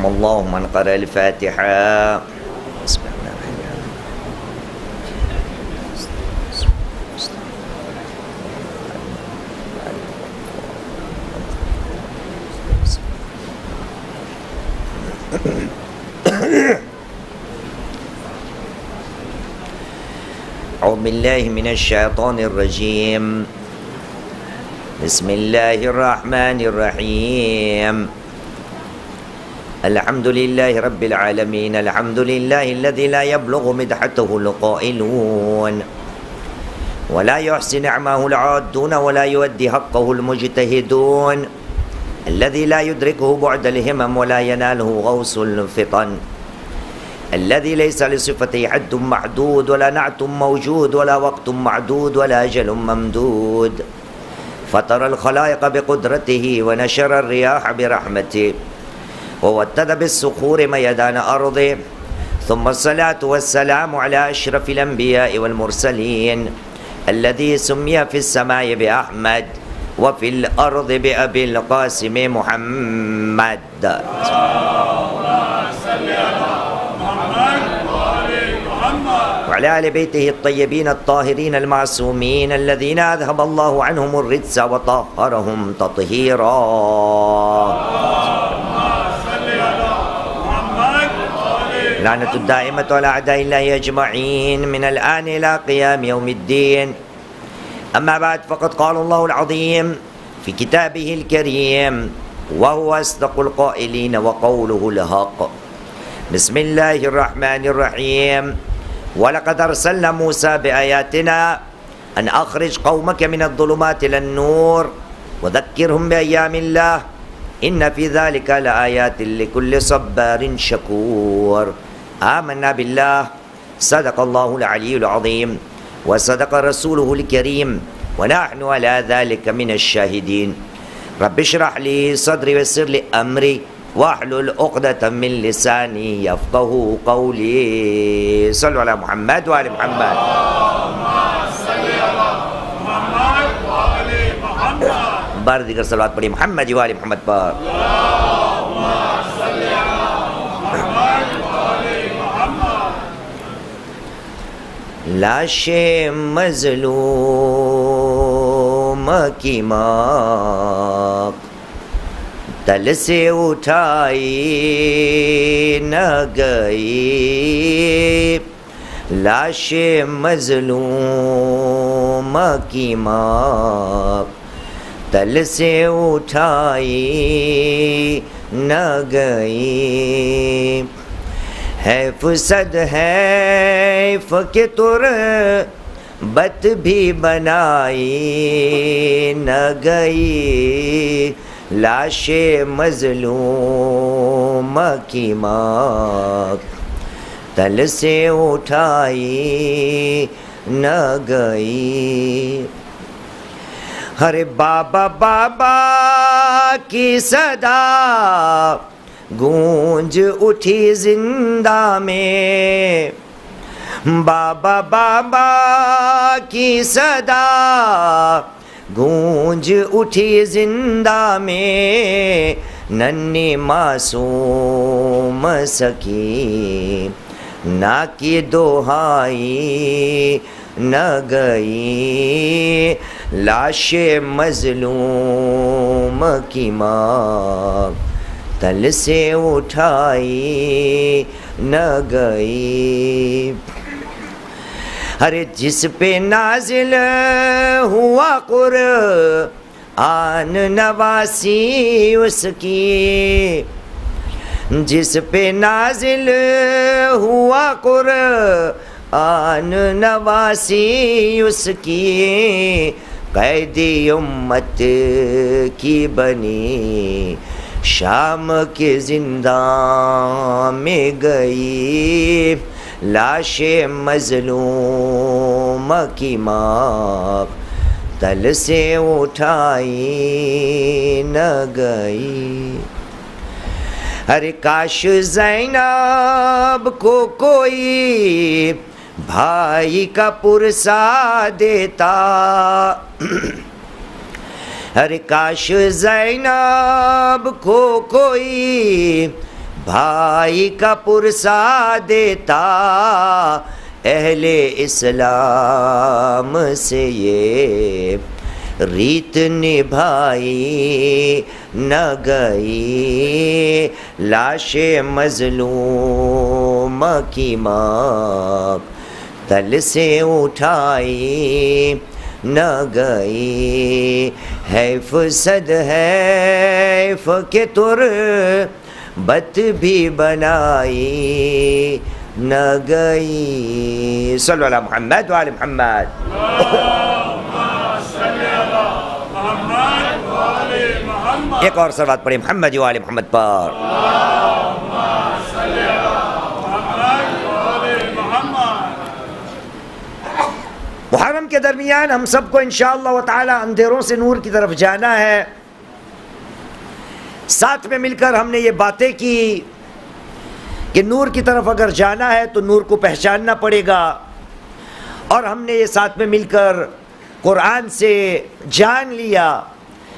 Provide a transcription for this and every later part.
رحم الله من قرأ الفاتحة. أعوذ بالله من الشيطان الرجيم. بسم الله الرحمن الرحيم. الحمد لله رب العالمين. الحمد لله الذي لا يبلغ مدحته القائلون ولا يحصي نعمه العادون ولا يؤدي حقه المجتهدون، الذي لا يدركه بعد الهمم ولا يناله غوص الفطن، الذي ليس لصفته حد محدود ولا نعت موجود ولا وقت معدود ولا أجل ممدود، فطر الخلائق بقدرته ونشر الرياح برحمته ووتد بالصخور ميدان أرضه، ثم الصلاة والسلام على أشرف الأنبياء والمرسلين الذي سمي في السماء بأحمد وفي الأرض بأبي القاسم محمد. وعلى آل بيته الطيبين الطاهرين المعصومين الذين أذهب الله عنهم الرجس وطهرهم تطهيرا. لعنة الدائمة على أعداء الله أجمعين من الآن إلى قيام يوم الدين. أما بعد، فقد قال الله العظيم في كتابه الكريم وهو أصدق القائلين وقوله الحق. بسم الله الرحمن الرحيم. ولقد أرسلنا موسى بآياتنا أن أخرج قومك من الظلمات إلى النور وذكرهم بأيام الله إن في ذلك لآيات لكل صبار شكور. آمنا بالله. صدق الله العلي العظيم وصدق رسوله الكريم ونحن على ذلك من الشاهدين. رب اشرح لي صدري ويسر لي أمري واحلل عقدة من لساني يفقه قولي. صلوا على محمد وآل محمد. بار دیگر صلوات پڑھی محمد و آل محمد پر. لاش مظلوم کی ماں تل سے اٹھائی نہ گئی، لاش مظلوم کی ماں تل سے اٹھائی نہ گئی، حیف صد حیف کہ تربت بھی بنائی نہ گئی، لاش مظلوم کی ماں تل سے اٹھائی نہ گئی۔ ارے بابا بابا کی صدا گونج اٹھی زندہ میں، بابا بابا کی صدا گونج اٹھی زندہ میں، ننھی معصوم سکی نا کی دہائی نہ گئی، لاش مظلوم کی ماں تل سے اٹھائی نہ گئی۔ ارے جس پہ نازل ہوا قرآن نواسی اس کی، جس پہ نازل ہوا قرآن نواسی اس کی، قیدی امت کی بنی شام کے زندان میں گئی، لاش مظلوم کی ماں تل سے اٹھائی نہ گئی۔ ارے کاش زینب کو کوئی بھائی کا پرسا دیتا، ارے کاش زینب کو کوئی بھائی کا پرسا دیتا اہل اسلام سے یہ ریت نبھائی نہ گئی لاش مظلوم کی ماں تل سے اٹھائی نہ گئی حیف صد حیف کہ تربت بھی بنائی نہ گئی. صلی اللہ محمد وعلی محمد. ایک اور صلوات پڑھیں محمد وعلی محمد پر. محرم کے درمیان ہم سب کو انشاءاللہ تعالی اندھیروں سے نور کی طرف جانا ہے. ساتھ میں مل کر ہم نے یہ باتیں کی کہ نور کی طرف اگر جانا ہے تو نور کو پہچاننا پڑے گا، اور ہم نے یہ ساتھ میں مل کر قرآن سے جان لیا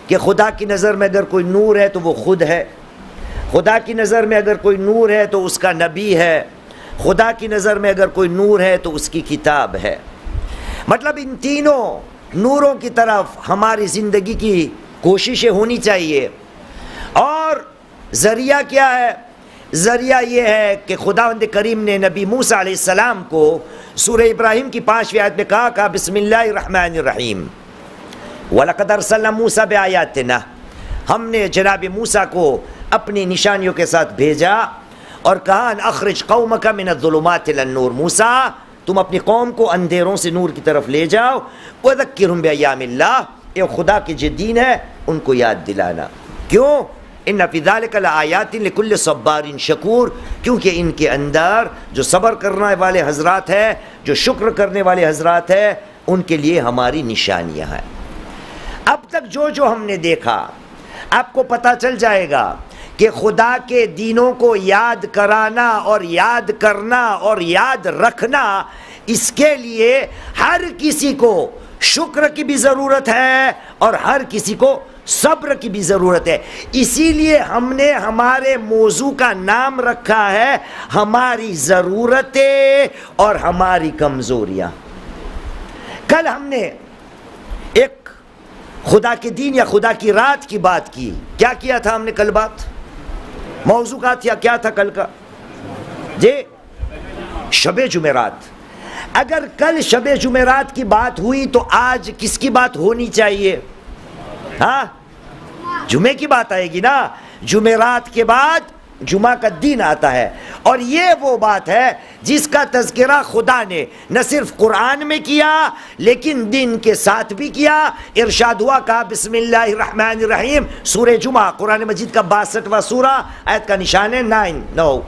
کہ خدا کی نظر میں اگر کوئی نور ہے تو وہ خود ہے، خدا کی نظر میں اگر کوئی نور ہے تو اس کا نبی ہے، خدا کی نظر میں اگر کوئی نور ہے تو اس کی کتاب ہے. مطلب ان تینوں نوروں کی طرف ہماری زندگی کی کوششیں ہونی چاہیے. اور ذریعہ کیا ہے؟ ذریعہ یہ ہے کہ خداوند کریم نے نبی موسیٰ علیہ السلام کو سورہ ابراہیم کی 5ویں آیت میں کہا بسم اللہ الرحمن الرحیم وَلَقَدْ أَرْسَلْنَا مُوسَىٰ بِآيَاتِنَا، ہم نے جناب موسیٰ کو اپنی نشانیوں کے ساتھ بھیجا اور کہا ان اخرج قومک من الظلمات الی النور، موسیٰ تم اپنی قوم کو اندھیروں سے نور کی طرف لے جاؤ. وَذَكِّرْهُمْ بِأَيَّامِ اللَّهِ، یہ خدا کے جو دین ہے ان کو یاد دلانا. کیوں؟ ان فی ذلک لآیات لکل صبار شکور، کیونکہ ان کے اندر جو صبر کرنے والے حضرات ہیں، جو شکر کرنے والے حضرات ہیں، ان کے لیے ہماری نشانیاں ہیں. اب تک جو ہم نے دیکھا آپ کو پتہ چل جائے گا کہ خدا کے دینوں کو یاد کرانا اور یاد کرنا اور یاد رکھنا، اس کے لیے ہر کسی کو شکر کی بھی ضرورت ہے اور ہر کسی کو صبر کی بھی ضرورت ہے. اسی لیے ہم نے ہمارے موضوع کا نام رکھا ہے ہماری ضرورتیں اور ہماری کمزوریاں. کل ہم نے ایک خدا کے دین یا خدا کی رات کی بات کی. کیا کیا تھا ہم نے کل بات؟ موضوع کا کیا تھا کل کا؟ جی شب جمعرات. اگر کل شب جمعرات کی بات ہوئی تو آج کس کی بات ہونی چاہیے؟ ہاں جمعے کی بات آئے گی نا. جمعرات کے بعد جمعہ کا دن آتا ہے، اور یہ وہ بات ہے جس کا تذکرہ خدا نے نہ صرف قرآن میں کیا لیکن دن کے ساتھ بھی کیا. ارشاد ہوا کہا بسم اللہ الرحمن الرحیم. سورہ جمعہ قرآن مجید کا 62واں سورہ، آیت کا نشان ہے 9.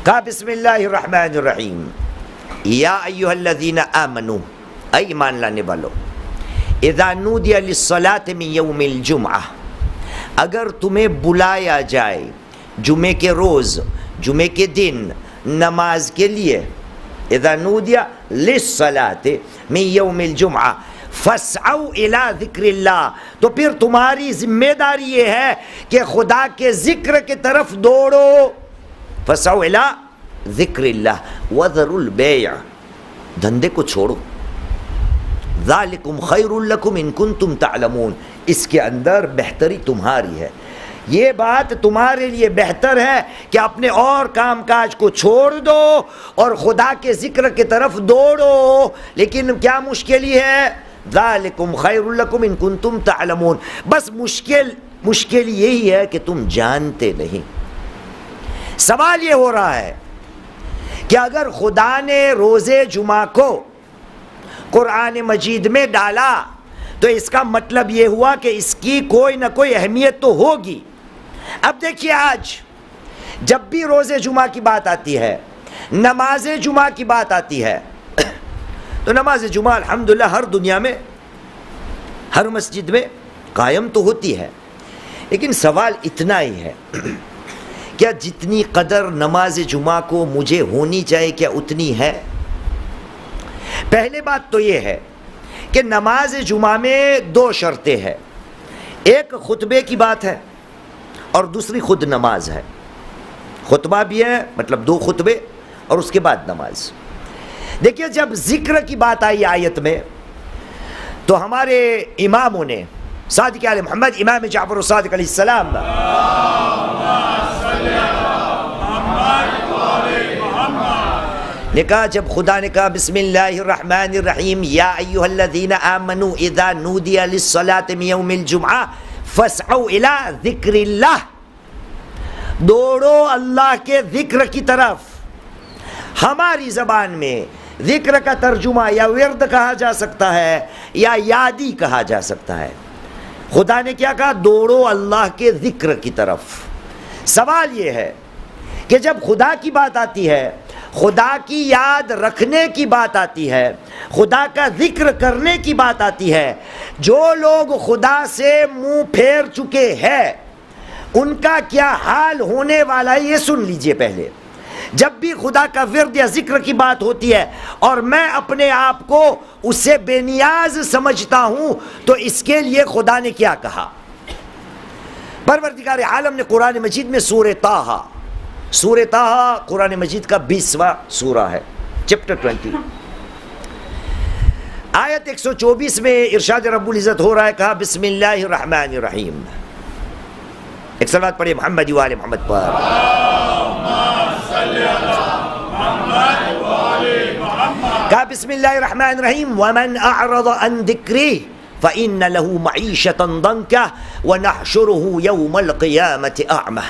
کہا بسم اللہ الرحمن الرحیم یا ایھا الذین آمنوا، اے ایمان لانے والو، اذا نودی للصلاۃ من یوم الجمعہ، اگر تمہیں بلایا جائے جمعے کے روز، جمعے کے دن نماز کے لیے، اذا نودی للصلاۃ من یوم الجمعہ فاسعوا الی ذکر اللہ، تو پھر تمہاری ذمہ داری یہ ہے کہ خدا کے ذکر کی طرف دوڑو. فاسعوا الی ذکر اللہ وذروا البیع، دھندے کو چھوڑو. ذالکم خیر لکم ان کنتم تعلمون، اس کے اندر بہتری تمہاری ہے. یہ بات تمہارے لیے بہتر ہے کہ اپنے اور کام کاج کو چھوڑ دو اور خدا کے ذکر کی طرف دوڑو. لیکن کیا مشکل ہی ہے؟ ذالکم خیر لکم ان کنتم تعلمون. بس مشکل یہی ہے کہ تم جانتے نہیں. سوال یہ ہو رہا ہے کہ اگر خدا نے روز جمعہ کو قرآن مجید میں ڈالا تو اس کا مطلب یہ ہوا کہ اس کی کوئی نہ کوئی اہمیت تو ہوگی. اب دیکھیے آج جب بھی روز جمعہ کی بات آتی ہے، نماز جمعہ کی بات آتی ہے، تو نماز جمعہ الحمدللہ ہر دنیا میں ہر مسجد میں قائم تو ہوتی ہے. لیکن سوال اتنا ہی ہے، کیا جتنی قدر نماز جمعہ کو مجھے ہونی چاہیے کیا اتنی ہے؟ پہلے بات تو یہ ہے کہ نماز جمعہ میں 2 شرطیں ہیں. ایک خطبے کی بات ہے اور دوسری خود نماز ہے. خطبہ بھی ہے مطلب 2 خطبے اور اس کے بعد نماز. دیکھیے جب ذکر کی بات آئی آیت میں تو ہمارے اماموں نے صادق آل محمد امام جعفر الصادق علیہ السلام نے کہا، جب خدا نے کہا بسم اللہ الرحمن الرحیم یا ایھا الذین آمنوا اذا نودی للصلاۃ من یوم الجمعہ فاسعوا الی ذکر اللہ، دوڑو اللہ کے ذکر کی طرف. ہماری زبان میں ذکر کا ترجمہ یا ورد کہا جا سکتا ہے یا یادی کہا جا سکتا ہے. خدا نے کیا کہا؟ دوڑو اللہ کے ذکر کی طرف. سوال یہ ہے کہ جب خدا کی بات آتی ہے، خدا کی یاد رکھنے کی بات آتی ہے، خدا کا ذکر کرنے کی بات آتی ہے، جو لوگ خدا سے منہ پھیر چکے ہیں ان کا کیا حال ہونے والا ہے یہ سن لیجئے. پہلے جب بھی خدا کا ورد یا ذکر کی بات ہوتی ہے اور میں اپنے آپ کو اس سے بے نیاز سمجھتا ہوں تو اس کے لیے خدا نے کیا کہا؟ پروردگار عالم نے قرآن مجید میں سورہ طٰہٰ قرآن مجید کا 20واں سورہ ہے، چیپٹر 20 آیت 124 میں ارشاد رب العزت ہو رہا ہے، کہا بسم اللہ الرحمن الرحیم. ایک صلوات پڑھیے محمد و آل محمد پر. کہا بسم اللہ الرحمن الرحیم ومن اعرض عن ذکری فإن له معیشة ضنکا ونحشره یوم القیامة اعمى.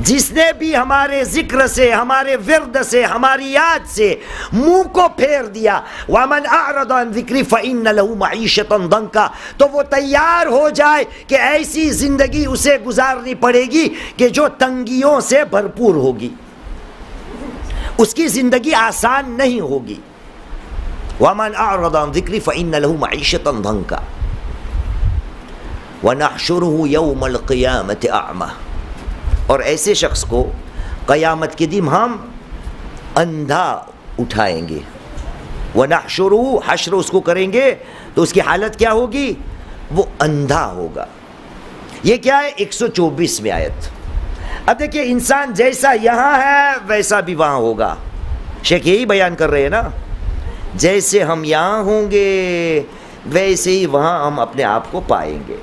جس نے بھی ہمارے ذکر سے، ہمارے ورد سے، ہماری یاد سے منہ کو پھیر دیا، وَمَنْ أَعْرَضَ عَنْ ذِكْرِي فَإِنَّ لَهُ مَعِيشَةً ضَنْكًا، تو وہ تیار ہو جائے کہ ایسی زندگی اسے گزارنی پڑے گی کہ جو تنگیوں سے بھرپور ہوگی، اس کی زندگی آسان نہیں ہوگی. وَمَنْ أَعْرَضَ عَنْ ذِكْرِي فَإِنَّ لَهُ مَعِيشَةً ضَنْكًا وَنَحْشُرُهُ يَوْمَ الْقِيَامَةِ أَعْمَى. اور ایسے شخص کو قیامت کے دن ہم اندھا اٹھائیں گے. وَنَحْشُرُهُ، حشر اس کو کریں گے تو اس کی حالت کیا ہوگی؟ وہ اندھا ہوگا. یہ کیا ہے؟ 124 آیت. اب دیکھیں انسان جیسا یہاں ہے ویسا بھی وہاں ہوگا. شیخ یہی بیان کر رہے ہیں نا، جیسے ہم یہاں ہوں گے ویسے ہی وہاں ہم اپنے آپ کو پائیں گے.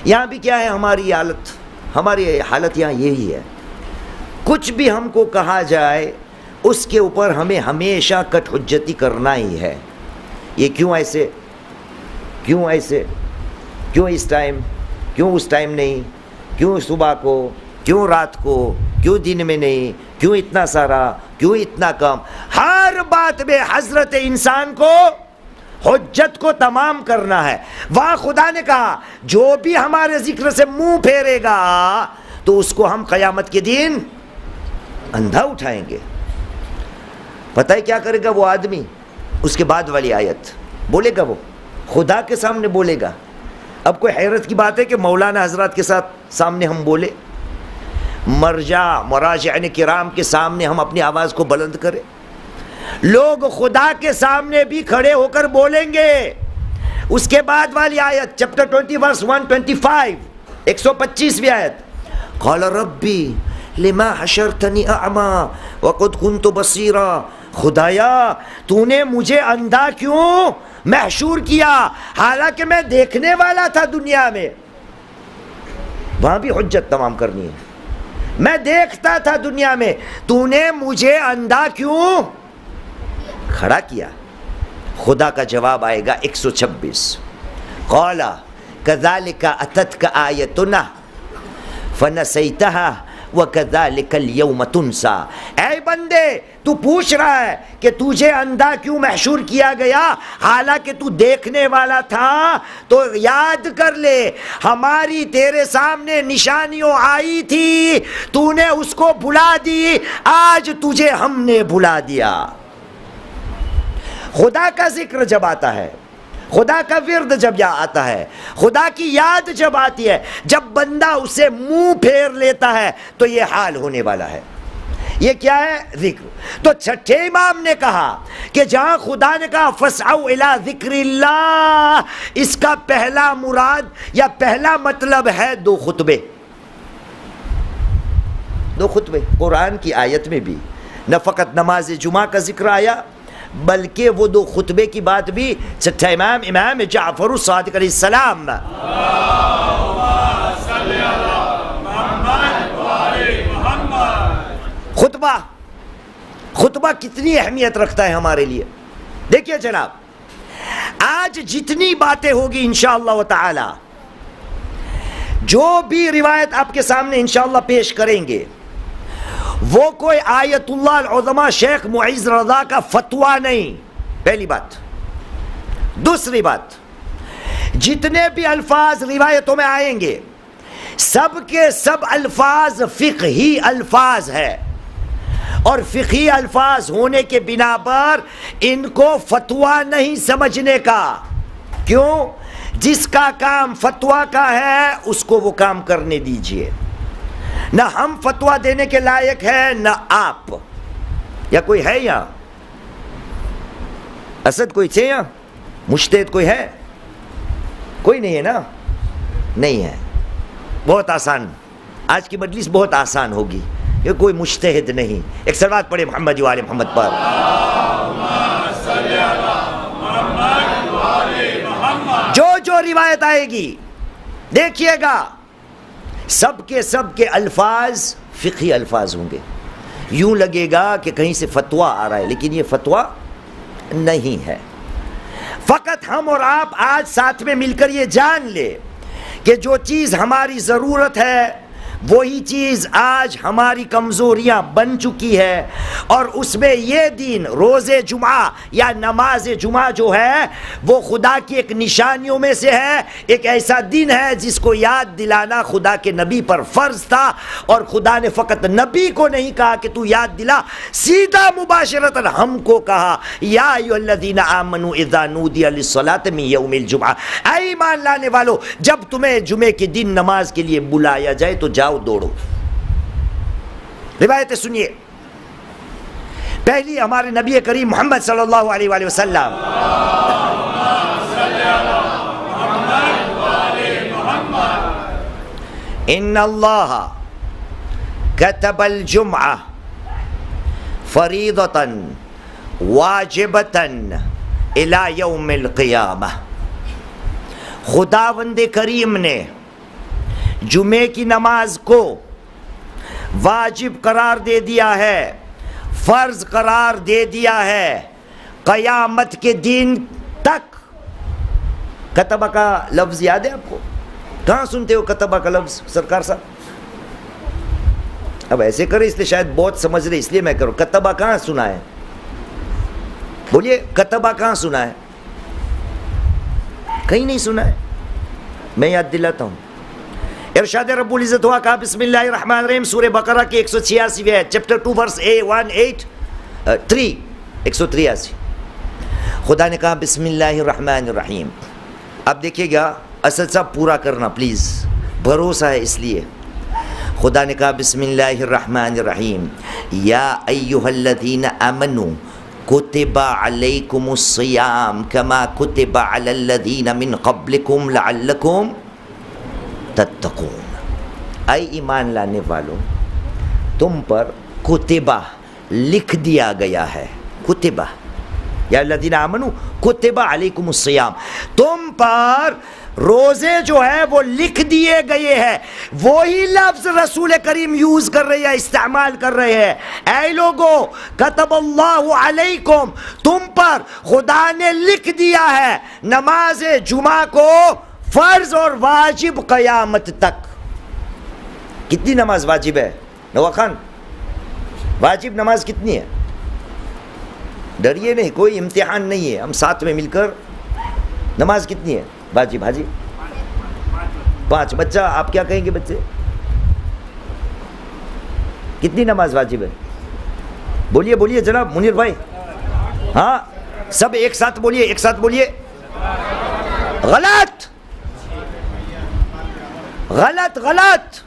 یہاں بھی کیا ہے ہماری حالت؟ ہماری حالت یہاں یہی ہے، کچھ بھی ہم کو کہا جائے اس کے اوپر ہمیں ہمیشہ کٹ حجتی کرنا ہی ہے. یہ کیوں ایسے، کیوں ایسے، کیوں اس ٹائم، کیوں اس ٹائم نہیں، کیوں صبح کو، کیوں رات کو، کیوں دن میں نہیں، کیوں اتنا سارا، کیوں اتنا کم. ہر بات میں حضرت انسان کو حجت کو تمام کرنا ہے. وہاں خدا نے کہا جو بھی ہمارے ذکر سے منہ پھیرے گا تو اس کو ہم قیامت کے دن اندھا اٹھائیں گے. پتہ ہے کیا کرے گا وہ آدمی؟ اس کے بعد والی آیت بولے گا، وہ خدا کے سامنے بولے گا. اب کوئی حیرت کی بات ہے کہ مولانا حضرات کے سامنے ہم بولے، مراجعین کرام کے سامنے ہم اپنی آواز کو بلند کریں. لوگ خدا کے سامنے بھی کھڑے ہو کر بولیں گے. اس کے بعد والی آیت چیپٹر 20 ورس 125 125 آیت، قال ربی لما حشرتنی اعما وقد كنت بصیرا. خدایا تو نے مجھے اندھا کیوں محشور کیا حالانکہ میں دیکھنے والا تھا دنیا میں. وہاں بھی حجت تمام کرنی ہے. میں دیکھتا تھا دنیا میں، تو نے مجھے اندھا کیوں کھڑا کیا. خدا کا جواب آئے گا 126، قال كذلك اتتك آیتنا فنسیتها وكذلك اليوم تنسى. اے بندے تو پوچھ رہا ہے کہ تجھے اندھا کیوں محشور کیا گیا حالانکہ تو دیکھنے والا تھا، تو یاد کر لے ہماری تیرے سامنے نشانیوں آئی تھی، تو نے اس کو بھلا دی، آج تجھے ہم نے بھلا دیا. خدا کا ذکر جب آتا ہے، خدا کا ورد جب آتا ہے، خدا کی یاد جب آتی ہے، جب بندہ اسے منہ پھیر لیتا ہے تو یہ حال ہونے والا ہے. یہ کیا ہے؟ ذکر. تو چھٹے امام نے کہا کہ جہاں خدا نے کہا فَاسْعَوْا إِلَىٰ ذِكْرِ اللَّهِ، اس کا پہلا مراد یا پہلا مطلب ہے 2 خطبے. 2 خطبے قرآن کی آیت میں بھی نہ فقط نماز جمعہ کا ذکر آیا بلکہ وہ 2 خطبے کی بات بھی چھٹا امام امام جعفر الصادق علیہ السلام. خطبہ کتنی اہمیت رکھتا ہے ہمارے لیے. دیکھیے جناب، آج جتنی باتیں ہوگی انشاءاللہ تعالی، جو بھی روایت آپ کے سامنے انشاءاللہ پیش کریں گے، وہ کوئی آیت اللہ العظمہ شیخ معیز رضا کا فتویٰ نہیں. پہلی بات. دوسری بات، جتنے بھی الفاظ روایتوں میں آئیں گے سب کے سب الفاظ فقہی الفاظ ہے، اور فقہی الفاظ ہونے کے بنا پر ان کو فتویٰ نہیں سمجھنے کا. کیوں؟ جس کا کام فتویٰ کا ہے اس کو وہ کام کرنے دیجئے. نہ ہم فتویٰ دینے کے لائق ہے نہ آپ. یا کوئی ہے یہاں؟ اسد کوئی تھے یہاں؟ مجتہد کوئی ہے؟ کوئی نہیں ہے نا؟ نہیں ہے. بہت آسان، آج کی مجلس بہت آسان ہوگی، یہ کوئی مجتہد نہیں. ایک صلوات پڑھے محمد و آل محمد پر. جو روایت آئے گی دیکھیے گا سب کے الفاظ فقہی الفاظ ہوں گے. یوں لگے گا کہ کہیں سے فتویٰ آ رہا ہے، لیکن یہ فتویٰ نہیں ہے. فقط ہم اور آپ آج ساتھ میں مل کر یہ جان لے کہ جو چیز ہماری ضرورت ہے وہی چیز آج ہماری کمزوریاں بن چکی ہے، اور اس میں یہ دن روز جمعہ یا نماز جمعہ جو ہے وہ خدا کی ایک نشانیوں میں سے ہے. ایک ایسا دن ہے جس کو یاد دلانا خدا کے نبی پر فرض تھا، اور خدا نے فقط نبی کو نہیں کہا کہ تو یاد دلا، سیدھا مباشرتاً ہم کو کہا یا ایھا الذین آمنوا اذا نودی للصلاۃ من یوم الجمعہ، اے ایمان لانے والو جب تمہیں جمعے کے دن نماز کے لیے بلایا جائے تو جاؤ دوڑو. روایتیں سنیے. پہلی ہمارے نبی کریم محمد صلی اللہ علیہ وآلہ وسلم ان اللہ کتب الجمعہ فریضۃ واجبۃ الی یوم القیامہ. خداوند کریم نے جمعے کی نماز کو واجب قرار دے دیا ہے، فرض قرار دے دیا ہے قیامت کے دن تک. کتبہ کا لفظ یاد ہے آپ کو؟ کہاں سنتے ہو کتبہ کا لفظ سرکار صاحب؟ اب ایسے کرے اس لیے شاید بہت سمجھ رہے اس لیے میں کروں. کتبہ کہاں سنا ہے؟ بولیے کتبہ کہاں سنا ہے؟ کہیں نہیں سنا ہے. میں یاد دلاتا ہوں. ارشاد رب العزت ہوا کہا بسم اللہ الرحمن الرحیم، سورہ بقرہ کی 186 ہے، چیپٹر 2 ورس 183 183. خدا نے کہا بسم اللہ الرحمن الرحیم. اب دیکھیے گا اسد صاحب پورا کرنا پلیز، بھروسہ ہے اس لیے. خدا نے کہا بسم اللہ الرحمن الرحیم یا ایھا الذین آمنوا کتب علیکم الصیام کما کتب علی الذین من قبلکم لعلکم تتقون. اے ایمان لانے والوں تم پر کتبہ لکھ دیا گیا ہے. کتبہ یا الذین آمنوا کتب علیکم الصیام، تم پر روزے جو ہے وہ لکھ دیے گئے ہیں. وہی لفظ رسول کریم یوز کر رہے ہیں، استعمال کر رہے ہیں. اے لوگو کتب اللہ علیکم، تم پر خدا نے لکھ دیا ہے نماز جمعہ کو فرض اور واجب قیامت تک. کتنی نماز واجب ہے نوا خان؟ واجب نماز کتنی ہے؟ ڈریے نہیں، کوئی امتحان نہیں ہے، ہم ساتھ میں مل کر. نماز کتنی ہے واجب حاجی؟ 5. بچہ آپ کیا کہیں گے بچے؟ کتنی نماز واجب ہے؟ بولیے بولیے جناب منیر بھائی. ہاں سب ایک ساتھ بولیے، ایک ساتھ بولیے. غلط غلط غلط.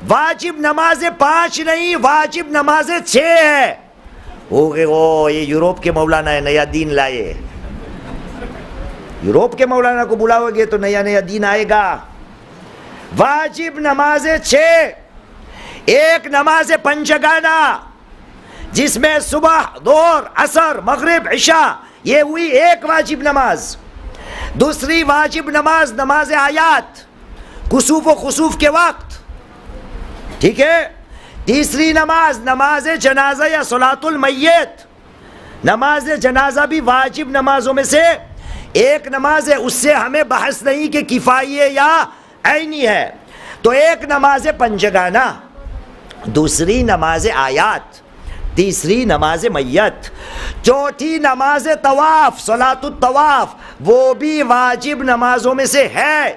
واجب نمازیں 5 نہیں، واجب نمازیں 6 ہے. ہو گئے وہ یہ یوروپ کے مولانا ہے، نیا دین لائے. یوروپ کے مولانا کو بلاؤ گے تو نیا دین آئے گا. واجب نمازیں 6. ایک نماز پنجگانہ جس میں صبح، ظہر، عصر، مغرب، عشاء، یہ ہوئی ایک واجب نماز. دوسری واجب نماز نماز آیات، کسوف و خسوف کے وقت، ٹھیک ہے. تیسری نماز نماز جنازہ یا صلاۃ المیت. نماز جنازہ بھی واجب نمازوں میں سے ایک نماز ہے، اس سے ہمیں بحث نہیں کہ کفائی ہے یا عینی ہے. تو ایک نماز پنجگانہ، دوسری نماز آیات، تیسری نماز میت، چوتھی نماز طواف، صلاۃ الطواف، وہ بھی واجب نمازوں میں سے ہے.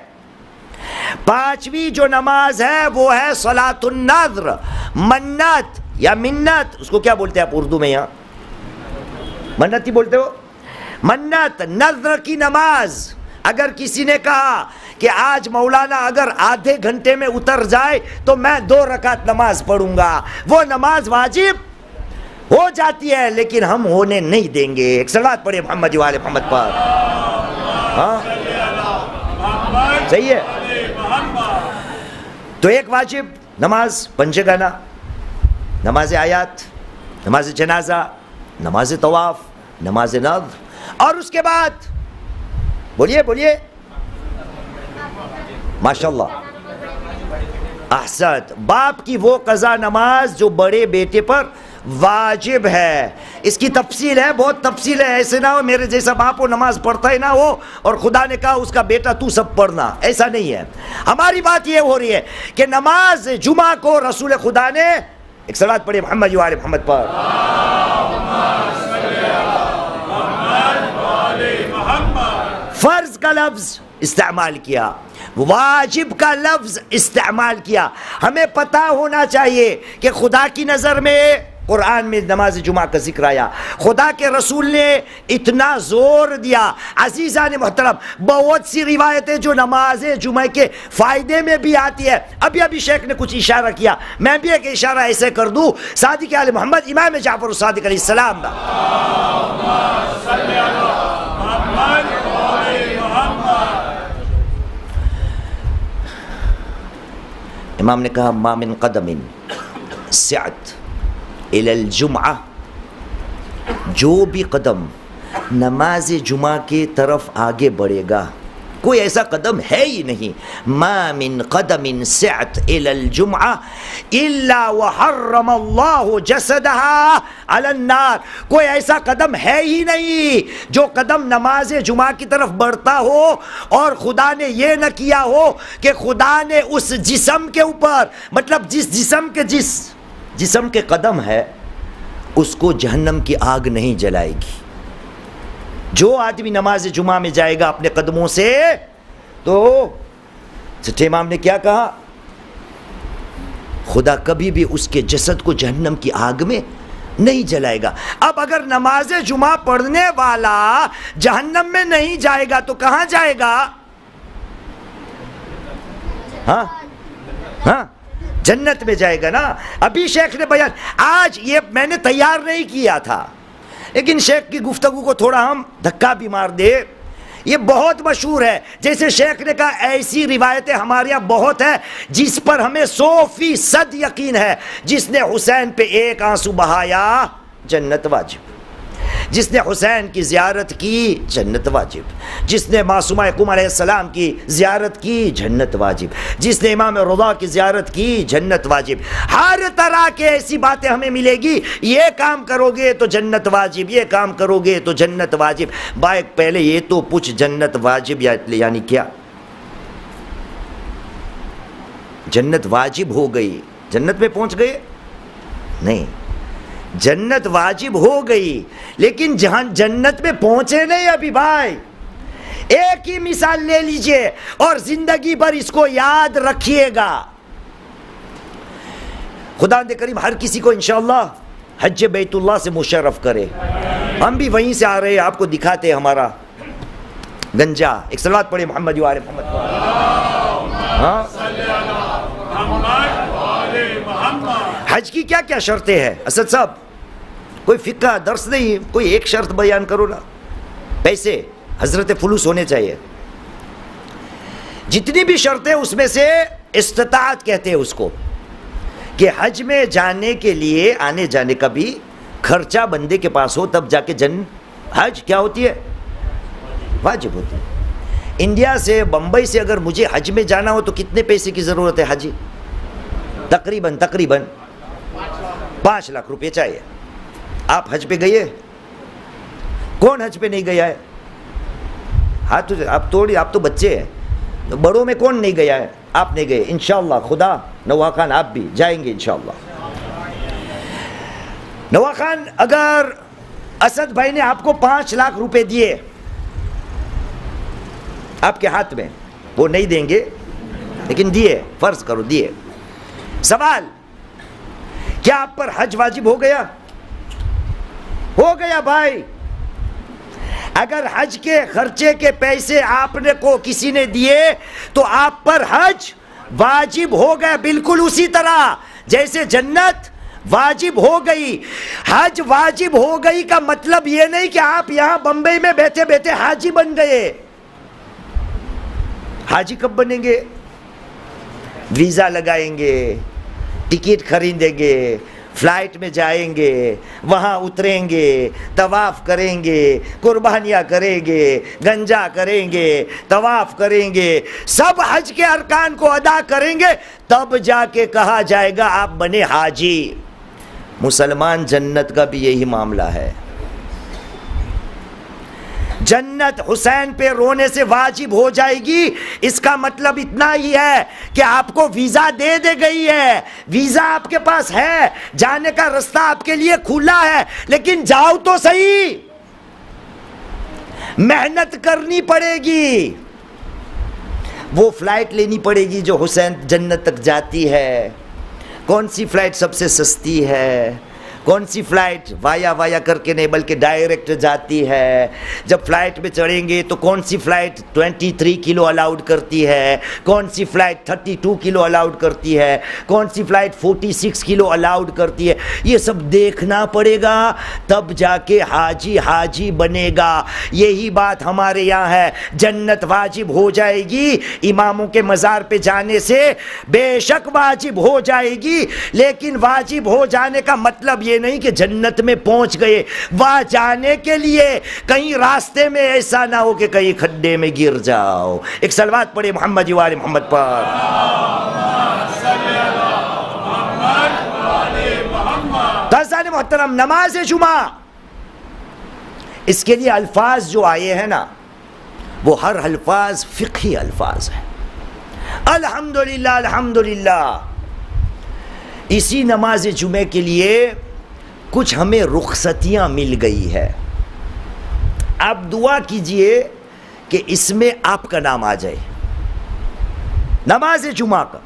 پانچویں جو نماز ہے وہ ہے صلاۃ النذر، منت یا منت، اس کو کیا بولتے ہیں آپ اردو میں؟ یہاں منت ہی بولتے ہو. منت، نذر کی نماز. اگر کسی نے کہا کہ آج مولانا اگر آدھے گھنٹے میں اتر جائے تو میں 2 رکعت نماز پڑھوں گا، وہ نماز واجب ہو جاتی ہے لیکن ہم ہونے نہیں دیں گے. ایک صلوات پڑھے محمد والے محمد پر. ہاں صحیح ہے. تو ایک واجب نماز پنجگانہ، نماز آیات، نماز جنازہ، نماز طواف، نماز نذر، اور اس کے بعد بولیے ماشاءاللہ احسنت، باپ کی وہ قضا نماز جو بڑے بیٹے پر واجب ہے. اس کی تفصیل ہے، بہت تفصیل ہے. ایسے نہ ہو میرے جیسا باپ وہ نماز پڑھتا ہے نہ ہو اور خدا نے کہا اس کا بیٹا تو سب پڑھنا، ایسا نہیں ہے. ہماری بات یہ ہو رہی ہے کہ نماز جمعہ کو رسول خدا نے، ایک صلوات پڑھے محمد وآل محمد پر، فرض کا لفظ استعمال کیا، واجب کا لفظ استعمال کیا. ہمیں پتہ ہونا چاہیے کہ خدا کی نظر میں قرآن میں نماز جمعہ کا ذکر آیا، خدا کے رسول نے اتنا زور دیا. عزیزان محترم، بہت سی روایتیں جو نماز جمعہ کے فائدے میں بھی آتی ہے. ابھی شیخ نے کچھ اشارہ کیا، میں بھی ایک اشارہ ایسے کر دوں. صادق آل محمد امام جعفر الصادق علیہ السلام دا امام نے کہا ما من قدم سعت الى الجمعہ، جو بھی قدم نماز جمعہ کی طرف آگے بڑھے گا، کوئی ایسا قدم ہے ہی نہیں. ما من قدم سعت الى الجمعہ الا وحرم اللہ جسدها علی النار. کوئی ایسا قدم ہے ہی نہیں جو قدم نماز جمعہ کی طرف بڑھتا ہو اور خدا نے یہ نہ کیا ہو کہ خدا نے اس جسم کے اوپر، مطلب جس جسم کے قدم ہے اس کو جہنم کی آگ نہیں جلائے گی. جو آدمی نماز جمعہ میں جائے گا اپنے قدموں سے، تو سچے امام نے کیا کہا؟ خدا کبھی بھی اس کے جسد کو جہنم کی آگ میں نہیں جلائے گا. اب اگر نماز جمعہ پڑھنے والا جہنم میں نہیں جائے گا تو کہاں جائے گا؟ ہاں جنت میں جائے گا نا. ابھی شیخ نے بیان، آج یہ میں نے تیار نہیں کیا تھا لیکن شیخ کی گفتگو کو تھوڑا ہم دھکا بھی مار دے. یہ بہت مشہور ہے، جیسے شیخ نے کہا ایسی روایتیں ہمارے یہاں بہت ہیں جس پر ہمیں 100% یقین ہے. جس نے حسین پہ ایک آنسو بہایا جنت واجب، جس نے حسین کی زیارت کی جنت واجب، جس نے معصومہ یعقوب علیہ السلام کی زیارت کی جنت واجب، جس نے امام رضا کی زیارت کی جنت واجب. ہر طرح کے ایسی باتیں ہمیں ملے گی، یہ کام کرو گے تو جنت واجب، یہ کام کرو گے تو جنت واجب. بائک پہلے یہ تو پوچھ جنت واجب یعنی کیا؟ جنت واجب ہو گئی، جنت میں پہنچ گئے؟ نہیں، جنت واجب ہو گئی لیکن جہاں جنت میں پہنچے نہیں ابھی. بھائی ایک ہی مثال لے لیجئے اور زندگی بھر اس کو یاد رکھیے گا. خدا کریم ہر کسی کو انشاءاللہ حج بیت اللہ سے مشرف کرے. ہم بھی وہیں سے آ رہے ہیں، آپ کو دکھاتے ہیں ہمارا گنجا. ایک صلوات پڑھے محمد وآل محمد. ہاں حج کی کیا کیا شرطیں ہیں اسد صاحب؟ کوئی فقہ درس نہیں، کوئی ایک شرط بیان کرو نا. پیسے حضرت فلوس ہونے چاہیے. جتنی بھی شرطیں اس میں سے استطاعت کہتے ہیں اس کو، کہ حج میں جانے کے لیے آنے جانے کا بھی خرچہ بندے کے پاس ہو تب جا کے حج کیا ہوتی ہے؟ واجب ہوتی ہے. انڈیا سے بمبئی سے اگر مجھے حج میں جانا ہو تو کتنے پیسے کی ضرورت ہے حاجی؟ تقریباً 5 لاکھ روپے چاہیے. آپ حج پہ گئے؟ کون حج پہ نہیں گیا ہے؟ ہاتھ آپ تو بچے ہیں، بڑوں میں کون نہیں گیا ہے؟ آپ نہیں گئے. انشاءاللہ خدا نوا خان آپ بھی جائیں گے انشاءاللہ. نوا خان اگر اسد بھائی نے آپ کو 5 لاکھ روپے دیے آپ کے ہاتھ میں، وہ نہیں دیں گے لیکن دیے، فرض کرو دیے. سوال، کیا آپ پر حج واجب ہو گیا؟ ہو گیا بھائی. اگر حج کے خرچے کے پیسے آپ نے کو کسی نے دیے تو آپ پر حج واجب ہو گیا، بالکل اسی طرح جیسے جنت واجب ہو گئی. حج واجب ہو گئی کا مطلب یہ نہیں کہ آپ یہاں بمبئی میں بیٹھے بیٹھے حاجی بن گئے. حاجی کب بنیں گے؟ ویزا لگائیں گے، ٹکٹ خریدیں گے، فلائٹ میں جائیں گے، وہاں اتریں گے، طواف کریں گے، قربانیاں کریں گے، گنجا کریں گے، طواف کریں گے، سب حج کے ارکان کو ادا کریں گے، تب جا کے کہا جائے گا آپ بنے حاجی. مسلمان جنت کا بھی یہی معاملہ ہے. جنت حسین پہ رونے سے واجب ہو جائے گی، اس کا مطلب اتنا ہی ہے کہ آپ کو ویزا دے گئی ہے، ویزا آپ کے پاس ہے، جانے کا رستہ آپ کے لیے کھلا ہے، لیکن جاؤ تو صحیح، محنت کرنی پڑے گی. وہ فلائٹ لینی پڑے گی جو حسین جنت تک جاتی ہے. کون سی فلائٹ سب سے سستی ہے؟ کون سی فلائٹ وایا کر کے نہیں بلکہ ڈائریکٹ جاتی ہے؟ جب فلائٹ میں چڑھیں گے تو کون سی فلائٹ 23 کلو الاؤڈ کرتی ہے، کون سی فلائٹ 32 کلو الاؤڈ کرتی ہے، کون سی فلائٹ 46 کلو الاؤڈ کرتی ہے، یہ سب دیکھنا پڑے گا، تب جا کے حاجی بنے گا. یہی بات ہمارے یہاں ہے. جنت واجب ہو جائے گی اماموں کے مزار پہ جانے سے، بے شک واجب ہو جائے گی، لیکن واجب ہو جانے کا مطلب یہ نہیں کہ جنت میں پہنچ گئے. وہاں جانے کے لیے کہیں راستے میں ایسا نہ ہو کہ کہیں کھڈے میں گر جاؤ. ایک صلوات پڑھے محمد وآل محمد پر. دوستان محترم، نماز جمعہ، اس کے لیے الفاظ جو آئے ہیں نا، وہ ہر الفاظ فقہی الفاظ ہیں. الحمدللہ الحمدللہ. اسی نماز جمعے کے لیے کچھ ہمیں رخصتیاں مل گئی ہے. آپ دعا کیجئے کہ اس میں آپ کا نام آ جائے. نماز جمعہ کا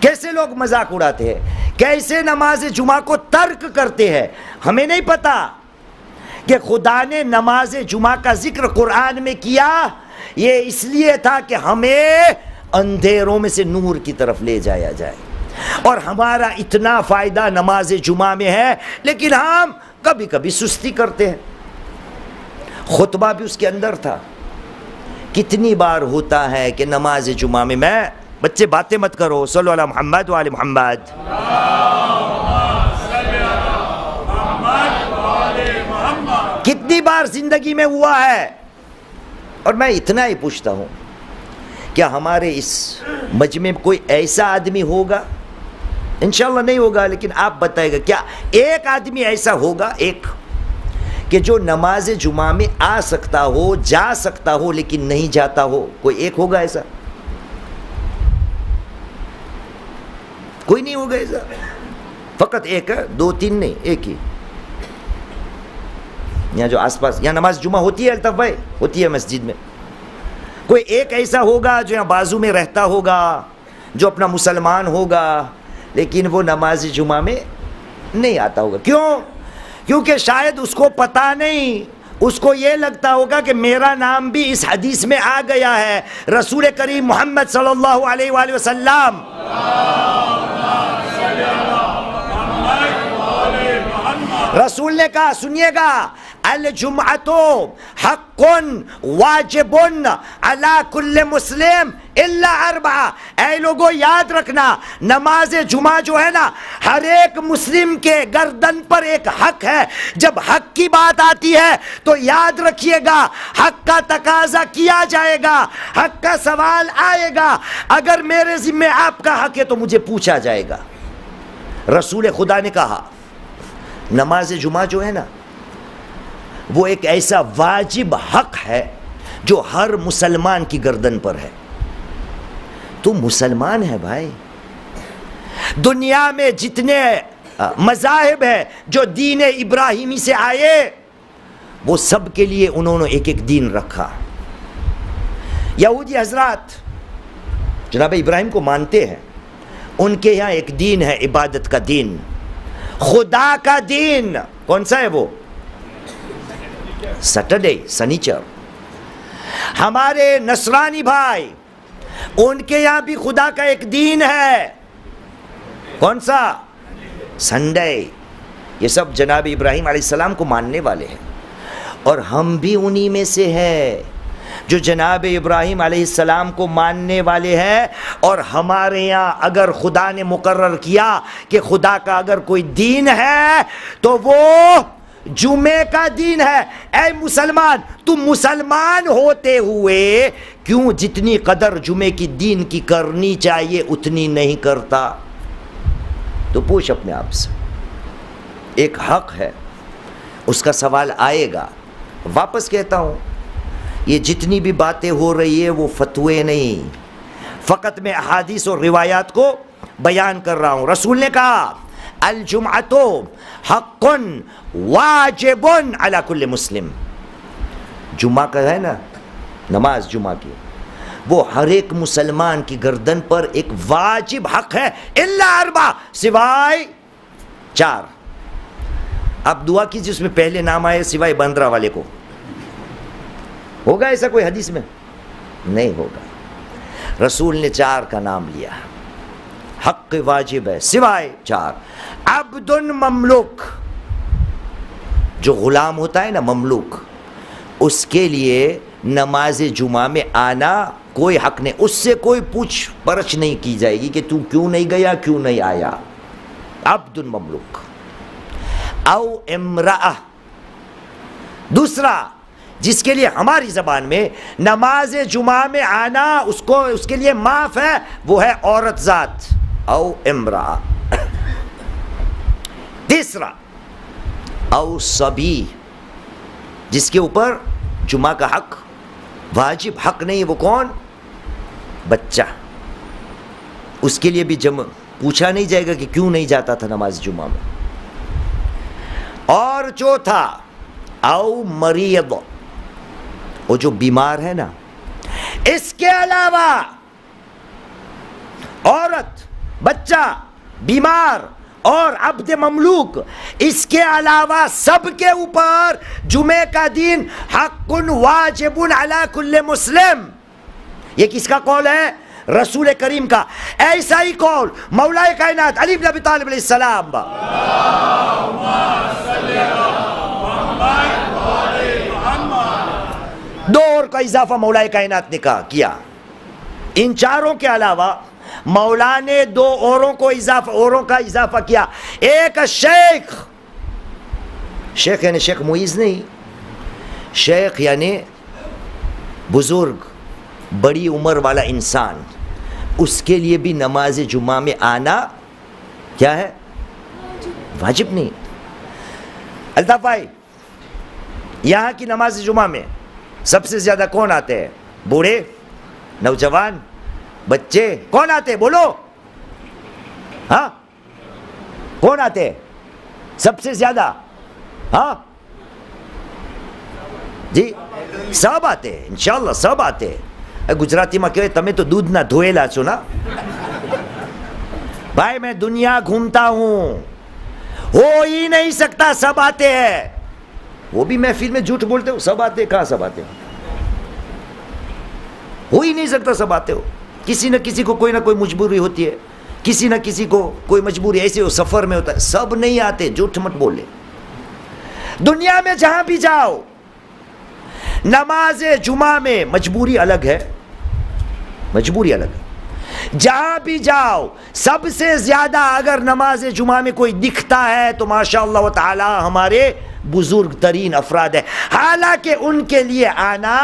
کیسے لوگ مذاق اڑاتے ہیں، کیسے نماز جمعہ کو ترک کرتے ہیں. ہمیں نہیں پتا کہ خدا نے نماز جمعہ کا ذکر قرآن میں کیا، یہ اس لیے تھا کہ ہمیں اندھیروں میں سے نور کی طرف لے جایا جائے. اور ہمارا اتنا فائدہ نماز جمعہ میں ہے، لیکن ہم کبھی کبھی سستی کرتے ہیں. خطبہ بھی اس کے اندر تھا. کتنی بار ہوتا ہے کہ نماز جمعہ میں بچے باتیں مت کرو، صلو علی محمد وآل محمد. کتنی بار زندگی میں ہوا ہے. اور میں اتنا ہی پوچھتا ہوں، کیا ہمارے اس مجمع میں کوئی ایسا آدمی ہوگا؟ انشاءاللہ نہیں ہوگا، لیکن آپ بتائے گا کیا ایک آدمی ایسا ہوگا، ایک کہ جو نماز جمعہ میں آ سکتا ہو، جا سکتا ہو، لیکن نہیں جاتا ہو؟ کوئی ایک ہوگا ایسا؟ کوئی نہیں ہوگا ایسا. فقط ایک ہے، 2 3 نہیں، ایک ہی. یہاں جو آس پاس یہاں نماز جمعہ ہوتی ہے الطاف بھائی، ہوتی ہے مسجد میں. کوئی ایک ایسا ہوگا جو یہاں بازو میں رہتا ہوگا، جو اپنا مسلمان ہوگا، لیکن وہ نماز جمعہ میں نہیں آتا ہوگا. کیوں؟ کیونکہ شاید اس کو پتا نہیں، اس کو یہ لگتا ہوگا کہ میرا نام بھی اس حدیث میں آ گیا ہے. رسول کریم محمد صلی اللہ علیہ وآلہ وسلم رسول نے کہا سنیے گا الجمعۃ حق واجب علی کل مسلم الا اربعہ. اے لوگوں یاد رکھنا نماز جمعہ جو ہے نا ہر ایک مسلم کے گردن پر ایک حق ہے. جب حق کی بات آتی ہے تو یاد رکھیے گا حق کا تقاضا کیا جائے گا, حق کا سوال آئے گا. اگر میرے ذمہ آپ کا حق ہے تو مجھے پوچھا جائے گا. رسول خدا نے کہا نماز جمعہ جو ہے نا وہ ایک ایسا واجب حق ہے جو ہر مسلمان کی گردن پر ہے. تو مسلمان ہے بھائی. دنیا میں جتنے مذاہب ہیں جو دین ابراہیمی سے آئے وہ سب کے لیے انہوں نے ایک ایک دین رکھا. یہودی حضرات جناب ابراہیم کو مانتے ہیں, ان کے یہاں ایک دین ہے عبادت کا دین, خدا کا دین. کون سا ہے وہ؟ سیٹرڈے, سنیچر. ہمارے نصرانی بھائی ان کے یہاں بھی خدا کا ایک دین ہے. کون سا؟ سنڈے. یہ سب جناب ابراہیم علیہ السلام کو ماننے والے ہیں, اور ہم بھی انہی میں سے ہیں جو جناب ابراہیم علیہ السلام کو ماننے والے ہیں. اور ہمارے یہاں اگر خدا نے مقرر کیا کہ خدا کا اگر کوئی دین ہے تو وہ جمعے کا دین ہے. اے مسلمان, تم مسلمان ہوتے ہوئے کیوں جتنی قدر جمعے کی دین کی کرنی چاہیے اتنی نہیں کرتا؟ تو پوچھ اپنے آپ سے. ایک حق ہے, اس کا سوال آئے گا. واپس کہتا ہوں یہ جتنی بھی باتیں ہو رہی ہے وہ فتوے نہیں, فقط میں احادیث اور روایات کو بیان کر رہا ہوں. رسول نے کہا الجمعۃ حق واجب علی کل مسلم. جمعہ کا ہے نا نماز جمعہ کی, وہ ہر ایک مسلمان کی گردن پر ایک واجب حق ہے الا اربع, سوائے 4. اب دعا کیجیے اس میں پہلے نام آئے سوائے بندرا والے کو. ہوگا ایسا کوئی حدیث میں؟ نہیں ہوگا. رسول نے 4 کا نام لیا. حق واجب ہے سوائے 4. عبد مملوک, جو غلام ہوتا ہے نا مملوک, اس کے لیے نماز جمعہ میں آنا کوئی حق نہیں. اس سے کوئی پوچھ پرچھ نہیں کی جائے گی کہ تو کیوں نہیں گیا, کیوں نہیں آیا. عبد مملوک. او امرأہ. دوسرا جس کے لیے ہماری زبان میں نماز جمعہ میں آنا اس کے لیے معاف ہے, وہ ہے عورت ذات, او امرأہ. تیسرا او صبی, جس کے اوپر جمعہ کا حق واجب حق نہیں, وہ کون؟ بچہ. اس کے لیے بھی پوچھا نہیں جائے گا کہ کیوں نہیں جاتا تھا نماز جمعہ میں. اور چوتھا او مریض, وہ جو بیمار ہے نا. اس کے علاوہ عورت, بچہ, بیمار اور عبد مملوک, اس کے علاوہ سب کے اوپر جمعے کا دین حق واجب علی کل مسلم. یہ کس کا قول ہے؟ رسول کریم کا. ایسا ہی قول مولا کائنات علی بن ابی طالب علیہ السلام. دو اور کا اضافہ مولا کائنات نے کیا. ان 4 کے علاوہ مولا نے 2 اوروں کا اضافہ کیا. ایک شیخ, شیخ یعنی شیخ معیز نہیں, شیخ یعنی بزرگ بڑی عمر والا انسان, اس کے لیے بھی نماز جمعہ میں آنا کیا ہے؟ واجب نہیں. الطاف بھائی, یہاں کی نماز جمعہ میں سب سے زیادہ کون آتے ہیں؟ بوڑھے, نوجوان, بچے, کون آتے ہیں بولو؟ ہاں کون آتے ہیں سب سے زیادہ؟ ہاں جی سب آتے ہیں, انشاءاللہ سب آتے ہیں. گجراتی میں کہے تمہیں تو دودھ نہ دھوئےلا چھو نا. بھائی میں دنیا گھومتا ہوں, ہو ہی نہیں سکتا سب آتے ہیں. وہ بھی محفل میں جھوٹ بولتے ہو سب آتے, کہاں سب آتے ہو؟ ہو ہی نہیں سکتا سب آتے ہو. کسی نہ کسی کو کوئی نہ کوئی مجبوری ہوتی ہے, کسی نہ کسی کو کوئی مجبوری ایسے ہو, سفر میں ہوتا ہے. سب نہیں آتے, جھوٹ مت بولے. دنیا میں جہاں بھی جاؤ، نماز جمعہ میں مجبوری الگ ہے، مجبوری الگ ہے، جہاں بھی جاؤ سب سے زیادہ اگر نماز جمعہ میں کوئی دکھتا ہے تو ماشاءاللہ تعالی ہمارے بزرگ ترین افراد ہیں، حالانکہ ان کے لیے آنا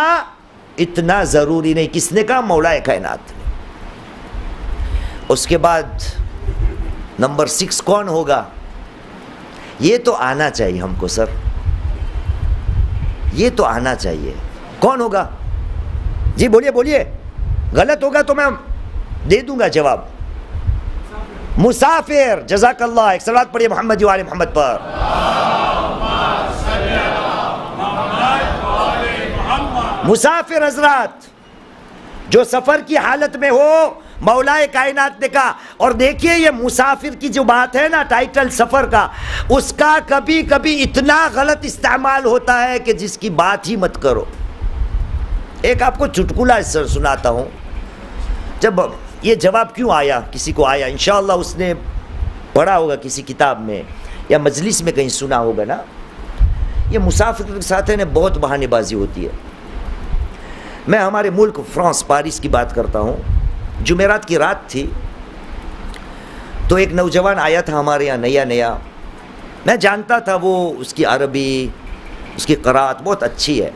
اتنا ضروری نہیں۔ کس نے کہا؟ مولا کائنات۔ اس کے بعد نمبر 6 کون ہوگا؟ یہ تو آنا چاہیے ہم کو سر، یہ تو آنا چاہیے۔ کون ہوگا؟ جی بولیے بولیے، غلط ہوگا تو میں دے دوں گا جواب۔ مسافر، جزاک اللہ، ایک صلوات پڑھیے محمد و آل محمد پر۔ مسافر حضرات جو سفر کی حالت میں ہو، مولا کائنات نے کہا، اور دیکھیے یہ مسافر کی جو بات ہے نا، ٹائٹل سفر کا، اس کا کبھی کبھی اتنا غلط استعمال ہوتا ہے کہ جس کی بات ہی مت کرو۔ ایک آپ کو چٹکلا سناتا ہوں۔ جب یہ جواب کیوں آیا، کسی کو آیا، انشاءاللہ اس نے پڑھا ہوگا کسی کتاب میں یا مجلس میں کہیں سنا ہوگا نا، یہ مسافر کے ساتھ ہے نا بہت بہانے بازی ہوتی ہے۔ میں ہمارے ملک فرانس پیرس کی بات کرتا ہوں، جمعرات کی رات تھی، تو ایک نوجوان آیا تھا ہمارے یہاں نیا، میں جانتا تھا وہ اس کی عربی، اس کی قرات بہت اچھی ہے۔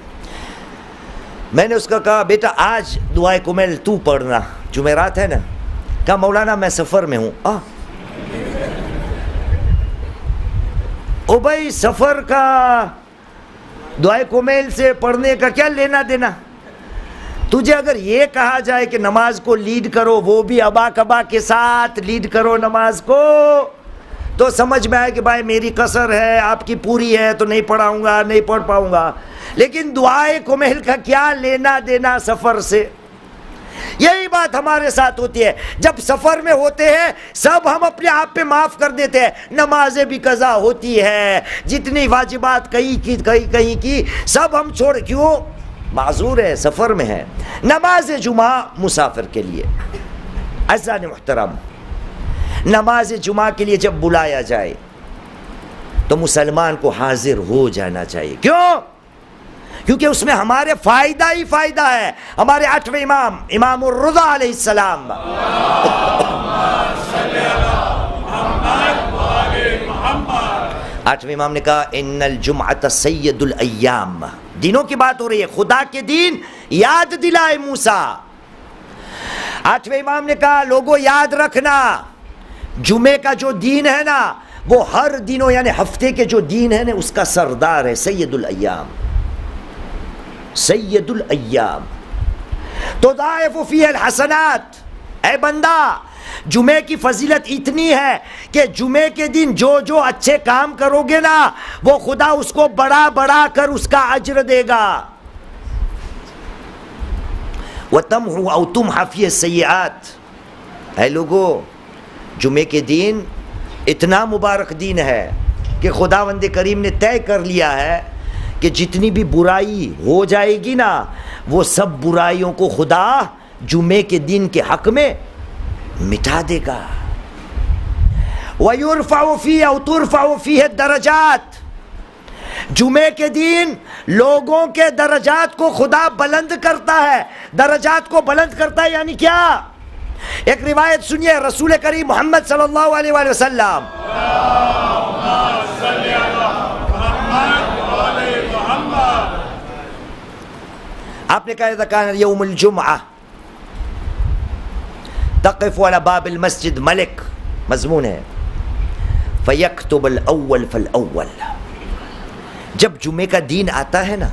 میں نے اس کا کہا بیٹا آج دعائے کمیل تو پڑھنا، جمعرات ہے نا۔ کہا مولانا میں سفر میں ہوں۔ او بھائی سفر کا دعائے کمیل سے پڑھنے کا کیا لینا دینا؟ تجھے اگر یہ کہا جائے کہ نماز کو لیڈ کرو، وہ بھی ابا کبا کے ساتھ لیڈ کرو نماز کو، تو سمجھ میں آئے کہ بھائی میری قصر ہے، آپ کی پوری ہے تو نہیں پڑھاؤں گا، نہیں پڑھ پاؤں گا۔ لیکن دعائے کمیل کا کیا لینا دینا سفر سے؟ یہی بات ہمارے ساتھ ہوتی ہے، جب سفر میں ہوتے ہیں سب ہم اپنے آپ پہ معاف کر دیتے ہیں، نمازیں بھی قضا ہوتی ہے، جتنی واجبات کہیں کی سب ہم چھوڑ، کیوں؟ معذور ہے، سفر میں ہے۔ نماز جمعہ مسافر کے لیے، عزیزان محترم، نماز جمعہ کے لیے جب بلایا جائے تو مسلمان کو حاضر ہو جانا چاہیے۔ کیوں؟ کیونکہ اس میں ہمارے فائدہ ہی فائدہ ہے۔ ہمارے 8ویں امام، امام الرضا علیہ السلام، 8ویں امام نے کہا ان الجمعۃ سید الایام، دنوں کی بات ہو رہی ہے، خدا کے دین یاد دلائے موسیٰ۔ 8ویں امام نے کہا لوگوں یاد رکھنا، جمعے کا جو دین ہے نا وہ ہر دنوں یعنی ہفتے کے جو دین ہے نا اس کا سردار ہے، سید الایام، سید الایام تضاعف فیہ الحسنات۔ اے بندہ جمعے کی فضیلت اتنی ہے کہ جمعے کے دن جو اچھے کام کرو گے نا وہ خدا اس کو بڑا کر اس کا اجر دے گا۔ وَتَمْحُ أَوْ تُمْحَ فِيهِ السَّيِّئَاتِ، اے لوگو جمعے کے دن اتنا مبارک دن ہے کہ خداوند کریم نے طے کر لیا ہے کہ جتنی بھی برائی ہو جائے گی نا وہ سب برائیوں کو خدا جمعے کے دن کے حق میں مٹا دے گا۔ وَيُرْفَعُ فِيهِ أَوْ تُرْفَعُ فِيهِ الدَّرَجَاتِ، جمعے کے دن لوگوں کے درجات کو خدا بلند کرتا ہے۔ درجات کو بلند کرتا ہے یعنی کیا؟ ایک روایت سنیے، رسول کریم محمد صلی اللہ علیہ وآلہ وسلم، آپ نے کہا اذا کان یوم الجمعہ تقف على باب المسجد ملک، مضمون ہے، فیکتب الاول فالاول، جب جمعے کا دین آتا ہے نا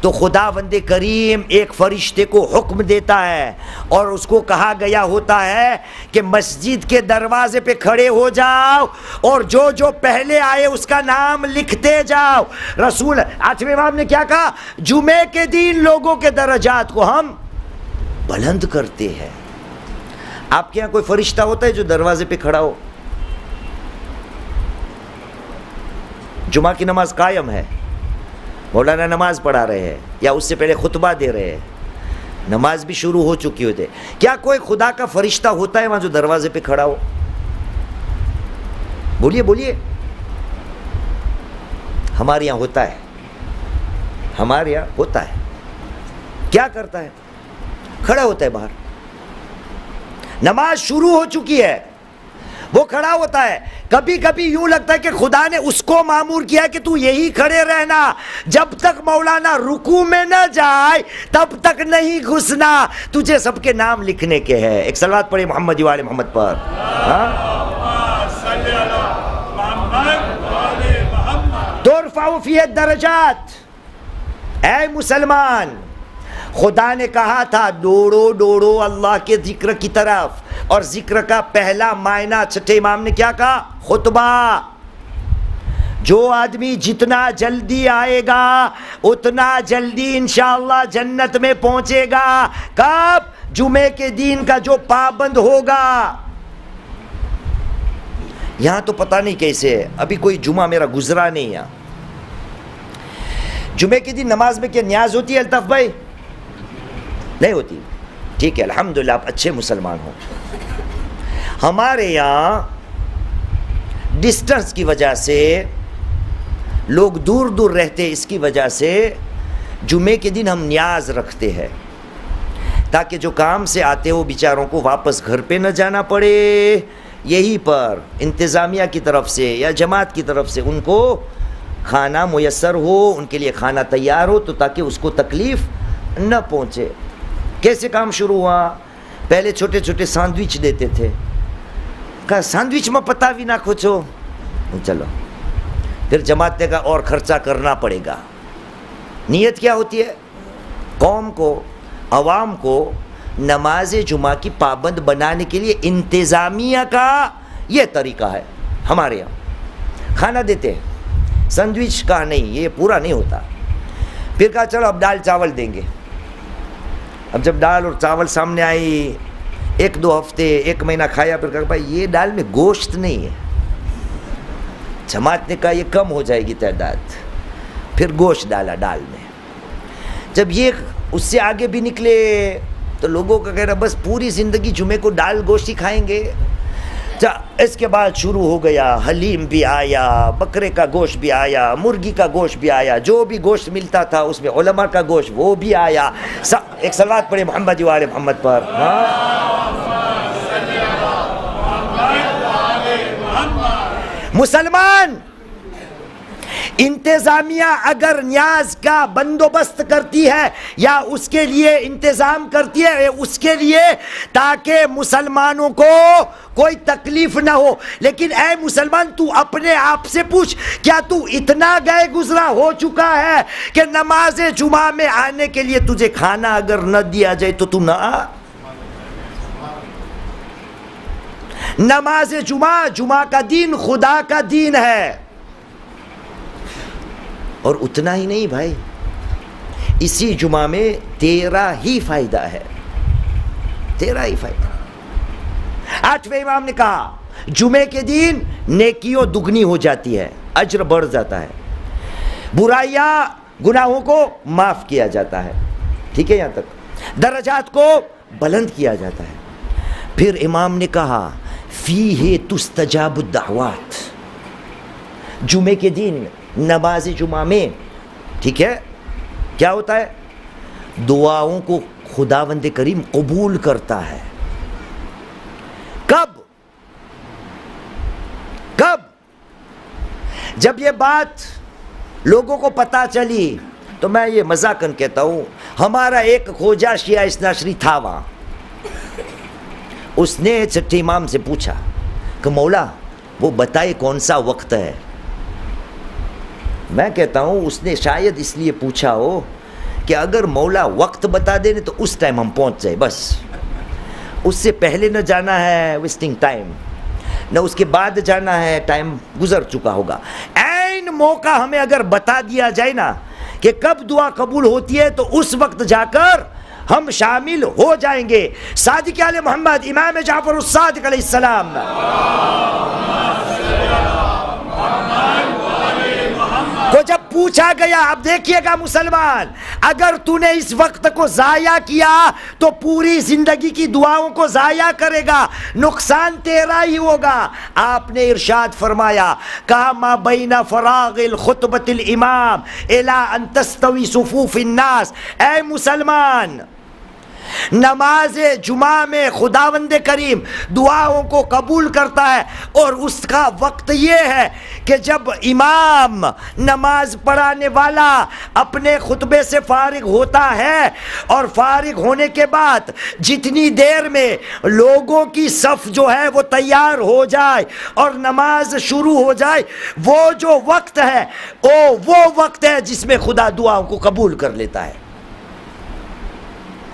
تو خداوند کریم ایک فرشتے کو حکم دیتا ہے اور اس کو کہا گیا ہوتا ہے کہ مسجد کے دروازے پہ کھڑے ہو جاؤ اور جو پہلے آئے اس کا نام لکھتے جاؤ۔ رسول 8ویں امام نے کیا کہا؟ جمعے کے دن لوگوں کے درجات کو ہم بلند کرتے ہیں۔ آپ کے یہاں کوئی فرشتہ ہوتا ہے جو دروازے پہ کھڑا ہو؟ جمعہ کی نماز قائم ہے، مولانا نماز پڑھا رہے ہیں یا اس سے پہلے خطبہ دے رہے ہیں، نماز بھی شروع ہو چکی ہوتے، کیا کوئی خدا کا فرشتہ ہوتا ہے وہاں جو دروازے پہ کھڑا ہو؟ بولیے بولیے۔ ہمارے یہاں ہوتا ہے، ہمارے یہاں ہوتا ہے. کیا کرتا ہے؟ کھڑا ہوتا ہے باہر، نماز شروع ہو چکی ہے، وہ کھڑا ہوتا ہے. کبھی کبھی یوں لگتا ہے کہ خدا نے اس کو مامور کیا کہ تو یہی کھڑے رہنا، جب تک مولانا رکوع میں نہ جائے تب تک نہیں گھسنا، تجھے سب کے نام لکھنے کے ہیں. ایک صلوات پڑھے محمد وآل محمد پر. ترفع فیہ الدرجات. اے مسلمان، خدا نے کہا تھا دوڑو دوڑو اللہ کے ذکر کی طرف، اور ذکر کا پہلا معنی چھٹے امام نے کیا کہا؟ خطبہ. جو آدمی جتنا جلدی آئے گا اتنا جلدی انشاءاللہ جنت میں پہنچے گا. کب؟ جمعے کے دن کا جو پابند ہوگا. یہاں تو پتہ نہیں کیسے ہے، ابھی کوئی جمعہ میرا گزرا نہیں ہے. جمعے کے دن نماز میں کیا نیاز ہوتی ہے الطاف بھائی؟ نہیں ہوتی. ٹھیک ہے، الحمدللہ آپ اچھے مسلمان ہو. ہمارے یہاں ڈسٹنس کی وجہ سے لوگ دور دور رہتے، اس کی وجہ سے جمعے کے دن ہم نیاز رکھتے ہیں تاکہ جو کام سے آتے ہو بیچاروں کو واپس گھر پہ نہ جانا پڑے. یہی پر انتظامیہ کی طرف سے یا جماعت کی طرف سے ان کو کھانا میسر ہو، ان کے لیے کھانا تیار ہو، تو تاکہ اس کو تکلیف نہ پہنچے. کیسے کام شروع ہوا؟ پہلے چھوٹے چھوٹے سینڈوچ دیتے تھے. کہا سینڈوچ میں پتہ بھی نہ کھوچو. چلو پھر جماعت نے کہا اور خرچہ کرنا پڑے گا. نیت کیا ہوتی ہے؟ قوم کو، عوام کو نماز جمعہ کی پابند بنانے کے لیے انتظامیہ کا یہ طریقہ ہے. ہمارے یہاں کھانا دیتے ہیں، سینڈوچ کا نہیں، یہ پورا نہیں ہوتا. پھر کہا چلو اب دال چاول دیں گے. اب جب دال اور چاول سامنے آئی، ایک دو ہفتے ایک مہینہ کھایا، پھر کہا بھائی یہ دال میں گوشت نہیں ہے. جماعت نے کہا یہ کم ہو جائے گی تعداد، پھر گوشت ڈالا دال میں. جب یہ اس سے آگے بھی نکلے تو لوگوں کا کہنا بس پوری زندگی جمعے کو دال گوشت ہی کھائیں گے. اس کے بعد شروع ہو گیا، حلیم بھی آیا، بکرے کا گوشت بھی آیا، مرغی کا گوشت بھی آیا، جو بھی گوشت ملتا تھا اس میں علماء کا گوشت وہ بھی آیا. ایک صلوات پڑھے محمد وآل محمد پر. مسلمان، انتظامیہ اگر نیاز کا بندوبست کرتی ہے یا اس کے لیے انتظام کرتی ہے اس کے لیے تاکہ مسلمانوں کو کوئی تکلیف نہ ہو، لیکن اے مسلمان تو اپنے آپ سے پوچھ، کیا تو اتنا گئے گزرا ہو چکا ہے کہ نماز جمعہ میں آنے کے لیے تجھے کھانا اگر نہ دیا جائے تو نہ آ؟ نماز جمعہ کا دین خدا کا دین ہے. اور اتنا ہی نہیں بھائی، اسی جمعہ میں تیرا ہی فائدہ ہے، تیرا ہی فائدہ. 8ویں امام نے کہا جمعے کے دن نیکیوں دگنی ہو جاتی ہے، اجر بڑھ جاتا ہے، برائیاں گناہوں کو معاف کیا جاتا ہے. ٹھیک ہے، یہاں تک درجات کو بلند کیا جاتا ہے. پھر امام نے کہا فیہ تستجاب الدعوات. جمعے کے دن نماز جمعہ میں ٹھیک ہے کیا ہوتا ہے؟ دعاؤں کو خداوند کریم قبول کرتا ہے. کب؟ جب یہ بات لوگوں کو پتا چلی تو میں یہ مذاقاً کہتا ہوں، ہمارا ایک کھوجا شیعہ اسناشری تھا وہاں، اس نے چھٹے امام سے پوچھا کہ مولا وہ بتائے کون سا وقت ہے. میں کہتا ہوں اس نے شاید اس لیے پوچھا ہو کہ اگر مولا وقت بتا دے تو اس ٹائم ہم پہنچ جائے، بس اس سے پہلے نہ جانا ہے ویسٹنگ ٹائم، نہ اس کے بعد جانا ہے ٹائم گزر چکا ہوگا. عین موقع ہمیں اگر بتا دیا جائے نا کہ کب دعا قبول ہوتی ہے تو اس وقت جا کر ہم شامل ہو جائیں گے. صادق آل محمد امام جعفر الصادق علیہ السلام کو جب پوچھا گیا اب دیکھیے گا مسلمان، اگر تو نے اس وقت کو ضائع کیا تو پوری زندگی کی دعاؤں کو ضائع کرے گا، نقصان تیرا ہی ہوگا۔ آپ نے ارشاد فرمایا، کہا ما بین فراغ الخطبۃ الامام الی ان تستوی صفوف الناس، اے مسلمان نماز جمعہ میں خداوند کریم دعاؤں کو قبول کرتا ہے، اور اس کا وقت یہ ہے کہ جب امام نماز پڑھانے والا اپنے خطبے سے فارغ ہوتا ہے، اور فارغ ہونے کے بعد جتنی دیر میں لوگوں کی صف جو ہے وہ تیار ہو جائے اور نماز شروع ہو جائے، وہ جو وقت ہے وہ وقت ہے جس میں خدا دعاؤں کو قبول کر لیتا ہے۔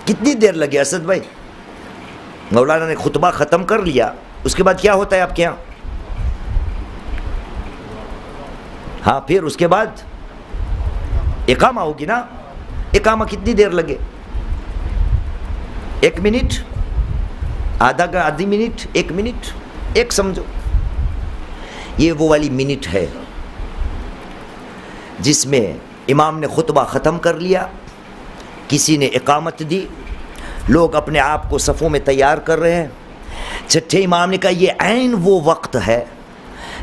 کتنی دیر لگے اسد بھائی؟ مولانا نے خطبہ ختم کر لیا، اس کے بعد کیا ہوتا ہے آپ کے یہاں؟ ہاں پھر اس کے بعد اقامہ ہوگی نا۔ اقامہ کتنی دیر لگے؟ 1 منٹ، آدھی منٹ، 1 منٹ، ایک سمجھو۔ یہ وہ والی منٹ ہے جس میں امام نے خطبہ ختم کر لیا، کسی نے اقامت دی، لوگ اپنے آپ کو صفوں میں تیار کر رہے ہیں، چھٹے امام نے کہا یہ عین وہ وقت ہے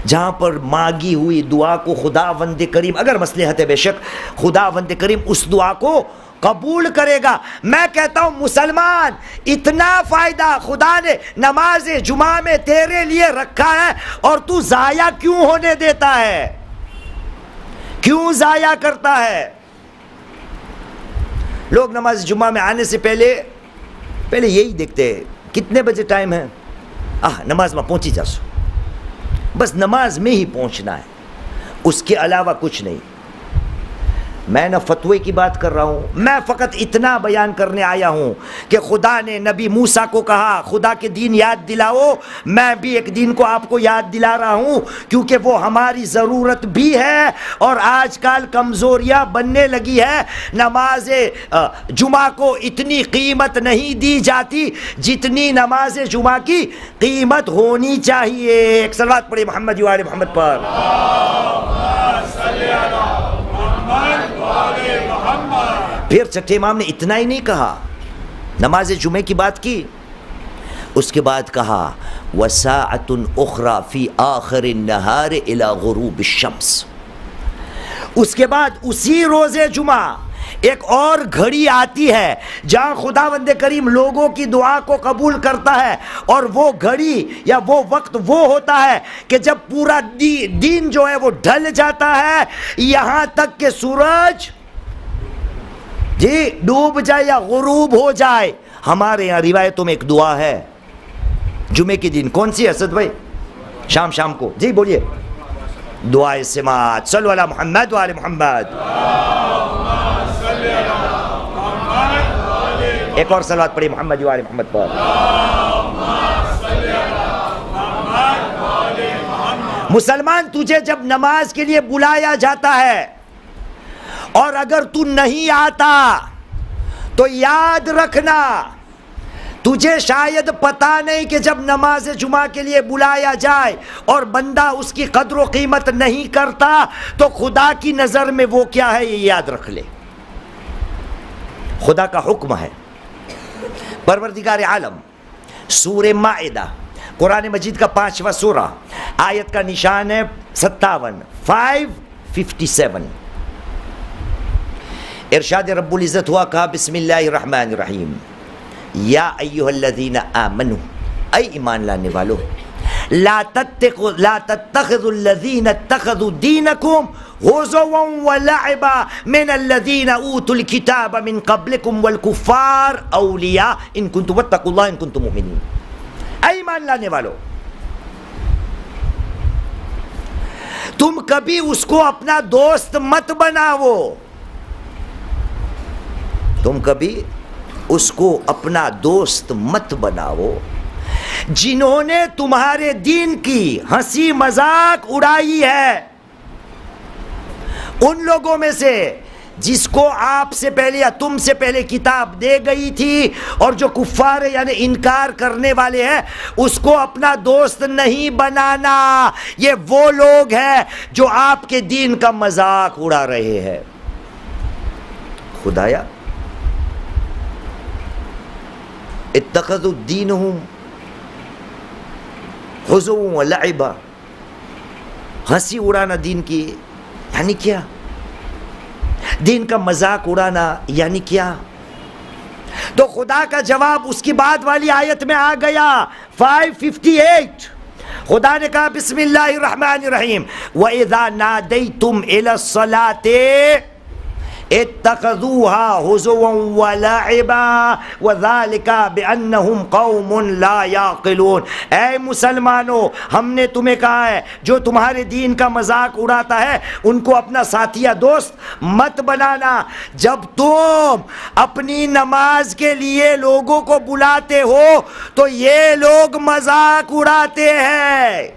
جہاں پر مانگی ہوئی دعا کو خداوند کریم، اگر مصلحت ہے بے شک، خداوند کریم اس دعا کو قبول کرے گا۔ میں کہتا ہوں مسلمان، اتنا فائدہ خدا نے نماز جمعہ میں تیرے لیے رکھا ہے، اور تو ضائع کیوں ہونے دیتا ہے؟ کیوں ضائع کرتا ہے؟ لوگ نماز جمعہ میں آنے سے پہلے یہی دیکھتے ہیں کتنے بجے ٹائم ہے، نماز میں پہنچی جا سو، بس نماز میں ہی پہنچنا ہے، اس کے علاوہ کچھ نہیں۔ میں نہ فتوے کی بات کر رہا ہوں، میں فقط اتنا بیان کرنے آیا ہوں کہ خدا نے نبی موسیٰ کو کہا خدا کے دین یاد دلاؤ، میں بھی ایک دین کو آپ کو یاد دلا رہا ہوں، کیونکہ وہ ہماری ضرورت بھی ہے، اور آج کل کمزوریاں بننے لگی ہے۔ نماز جمعہ کو اتنی قیمت نہیں دی جاتی جتنی نماز جمعہ کی قیمت ہونی چاہیے۔ ایک صلوات پڑھی محمد و آل محمد پر۔ پھر چھٹے امام نے اتنا ہی نہیں کہا، نماز جمعہ کی بات کی، اس کے بعد کہا وَسَاعَةٌ أُخْرَى فِي آخِرِ النَّهَارِ إِلَى غُرُوبِ الشَّمْسِ۔ اس کے بعد اسی روز جمعہ ایک اور گھڑی آتی ہے جہاں خداوند کریم لوگوں کی دعا کو قبول کرتا ہے، اور وہ گھڑی یا وہ وقت وہ ہوتا ہے کہ جب پورا دین جو ہے وہ ڈھل جاتا ہے، یہاں تک کہ سورج ڈوب جائے یا غروب ہو جائے۔ ہمارے یہاں روایتوں میں ایک دعا ہے جمعے کے دن، کون سی اسد بھائی؟ شام کو جی بولیے، دعائے سماعت، صلو علی محمد و آل محمد۔ ایک اور صلوات پڑھی محمد و آل محمد پر۔ مسلمان، تجھے جب نماز کے لیے بلایا جاتا ہے اور اگر تو نہیں آتا تو یاد رکھنا، تجھے شاید پتا نہیں کہ جب نماز جمعہ کے لیے بلایا جائے اور بندہ اس کی قدر و قیمت نہیں کرتا تو خدا کی نظر میں وہ کیا ہے، یہ یاد رکھ لے۔ خدا کا حکم ہے، پروردگار عالم، سورہ مائدہ قرآن مجید کا 5واں سورہ، آیت کا نشان ہے 57 ارشاد رب العزت ہوا، کہا بسم اللہ الرحمن الرحیم، یا ایہا الذین آمنوا، اے ایمان لانے والو، لا تتخذوا الذین اتخذوا دینکم ہزوا ولعبا من الذین اوتوا الکتاب من قبلکم والکفار اولیاء ان کنتم واتقوا اللہ ان کنتم مؤمنین۔ اے ایمان لانے والو، تم کبھی اس کو اپنا دوست مت بناؤ، تم کبھی اس کو اپنا دوست مت بناؤ جنہوں نے تمہارے دین کی ہنسی مذاق اڑائی ہے، ان لوگوں میں سے جس کو آپ سے پہلے یا تم سے پہلے کتاب دے گئی تھی اور جو کفار یعنی انکار کرنے والے ہیں اس کو اپنا دوست نہیں بنانا. یہ وہ لوگ ہیں جو آپ کے دین کا مذاق اڑا رہے ہیں. خدایا اتخذوا دینہم حزوا ولعبا. ہنسی اڑانا دین کی یعنی کیا؟ دین کا مذاق اڑانا یعنی کیا؟ تو خدا کا جواب اس کی بعد والی آیت میں آ گیا 558. خدا نے کہا بسم اللہ الرحمن الرحیم وَإِذَا نَادَيْتُمْ إِلَى الصَّلَاةِ اتخذوها هزوا ولعبا وذلك بأنهم قوم لا يعقلون. اے مسلمانوں ہم نے تمہیں کہا ہے جو تمہارے دین کا مذاق اڑاتا ہے ان کو اپنا ساتھی یا دوست مت بنانا. جب تم اپنی نماز کے لیے لوگوں کو بلاتے ہو تو یہ لوگ مذاق اڑاتے ہیں.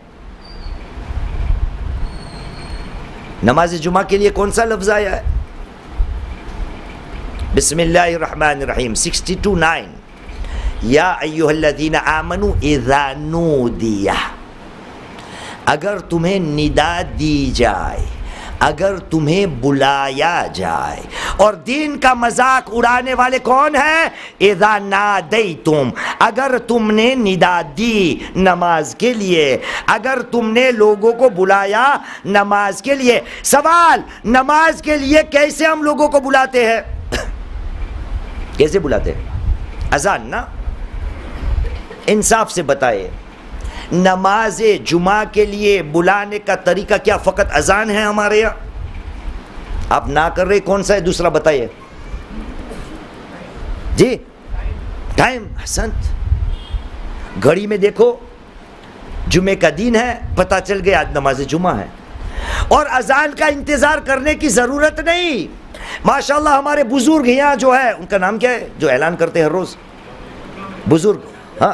نماز جمعہ کے لیے کون سا لفظ آیا ہے؟ بسم اللہ الرحمن الرحیم 62:9 یا ایھا الذین آمنوا اذا نودی. اگر تمہیں ندا دی جائے، اگر تمہیں بلایا جائے. اور دین کا مذاق اڑانے والے کون ہیں؟ اذا نادیتم، اگر تم نے ندا دی نماز کے لیے، اگر تم نے لوگوں کو بلایا نماز کے لیے. سوال، نماز کے لیے کیسے ہم لوگوں کو بلاتے ہیں؟ کیسے بلاتے ہیں؟ اذان نا. انصاف سے بتائے نماز جمعہ کے لیے بلانے کا طریقہ کیا فقط اذان ہے ہمارے یہاں؟ آپ نہ کر رہے، کون سا ہے دوسرا بتائیے جی؟ ٹائم. احسنت. گھڑی میں دیکھو جمعے کا دن ہے، پتہ چل گیا آج نماز جمعہ ہے. اور اذان کا انتظار کرنے کی ضرورت نہیں. ماشاءاللہ ہمارے بزرگ یہاں جو ہے ان کا نام کیا ہے جو اعلان کرتے ہیں ہر روز؟ بزرگ، ہاں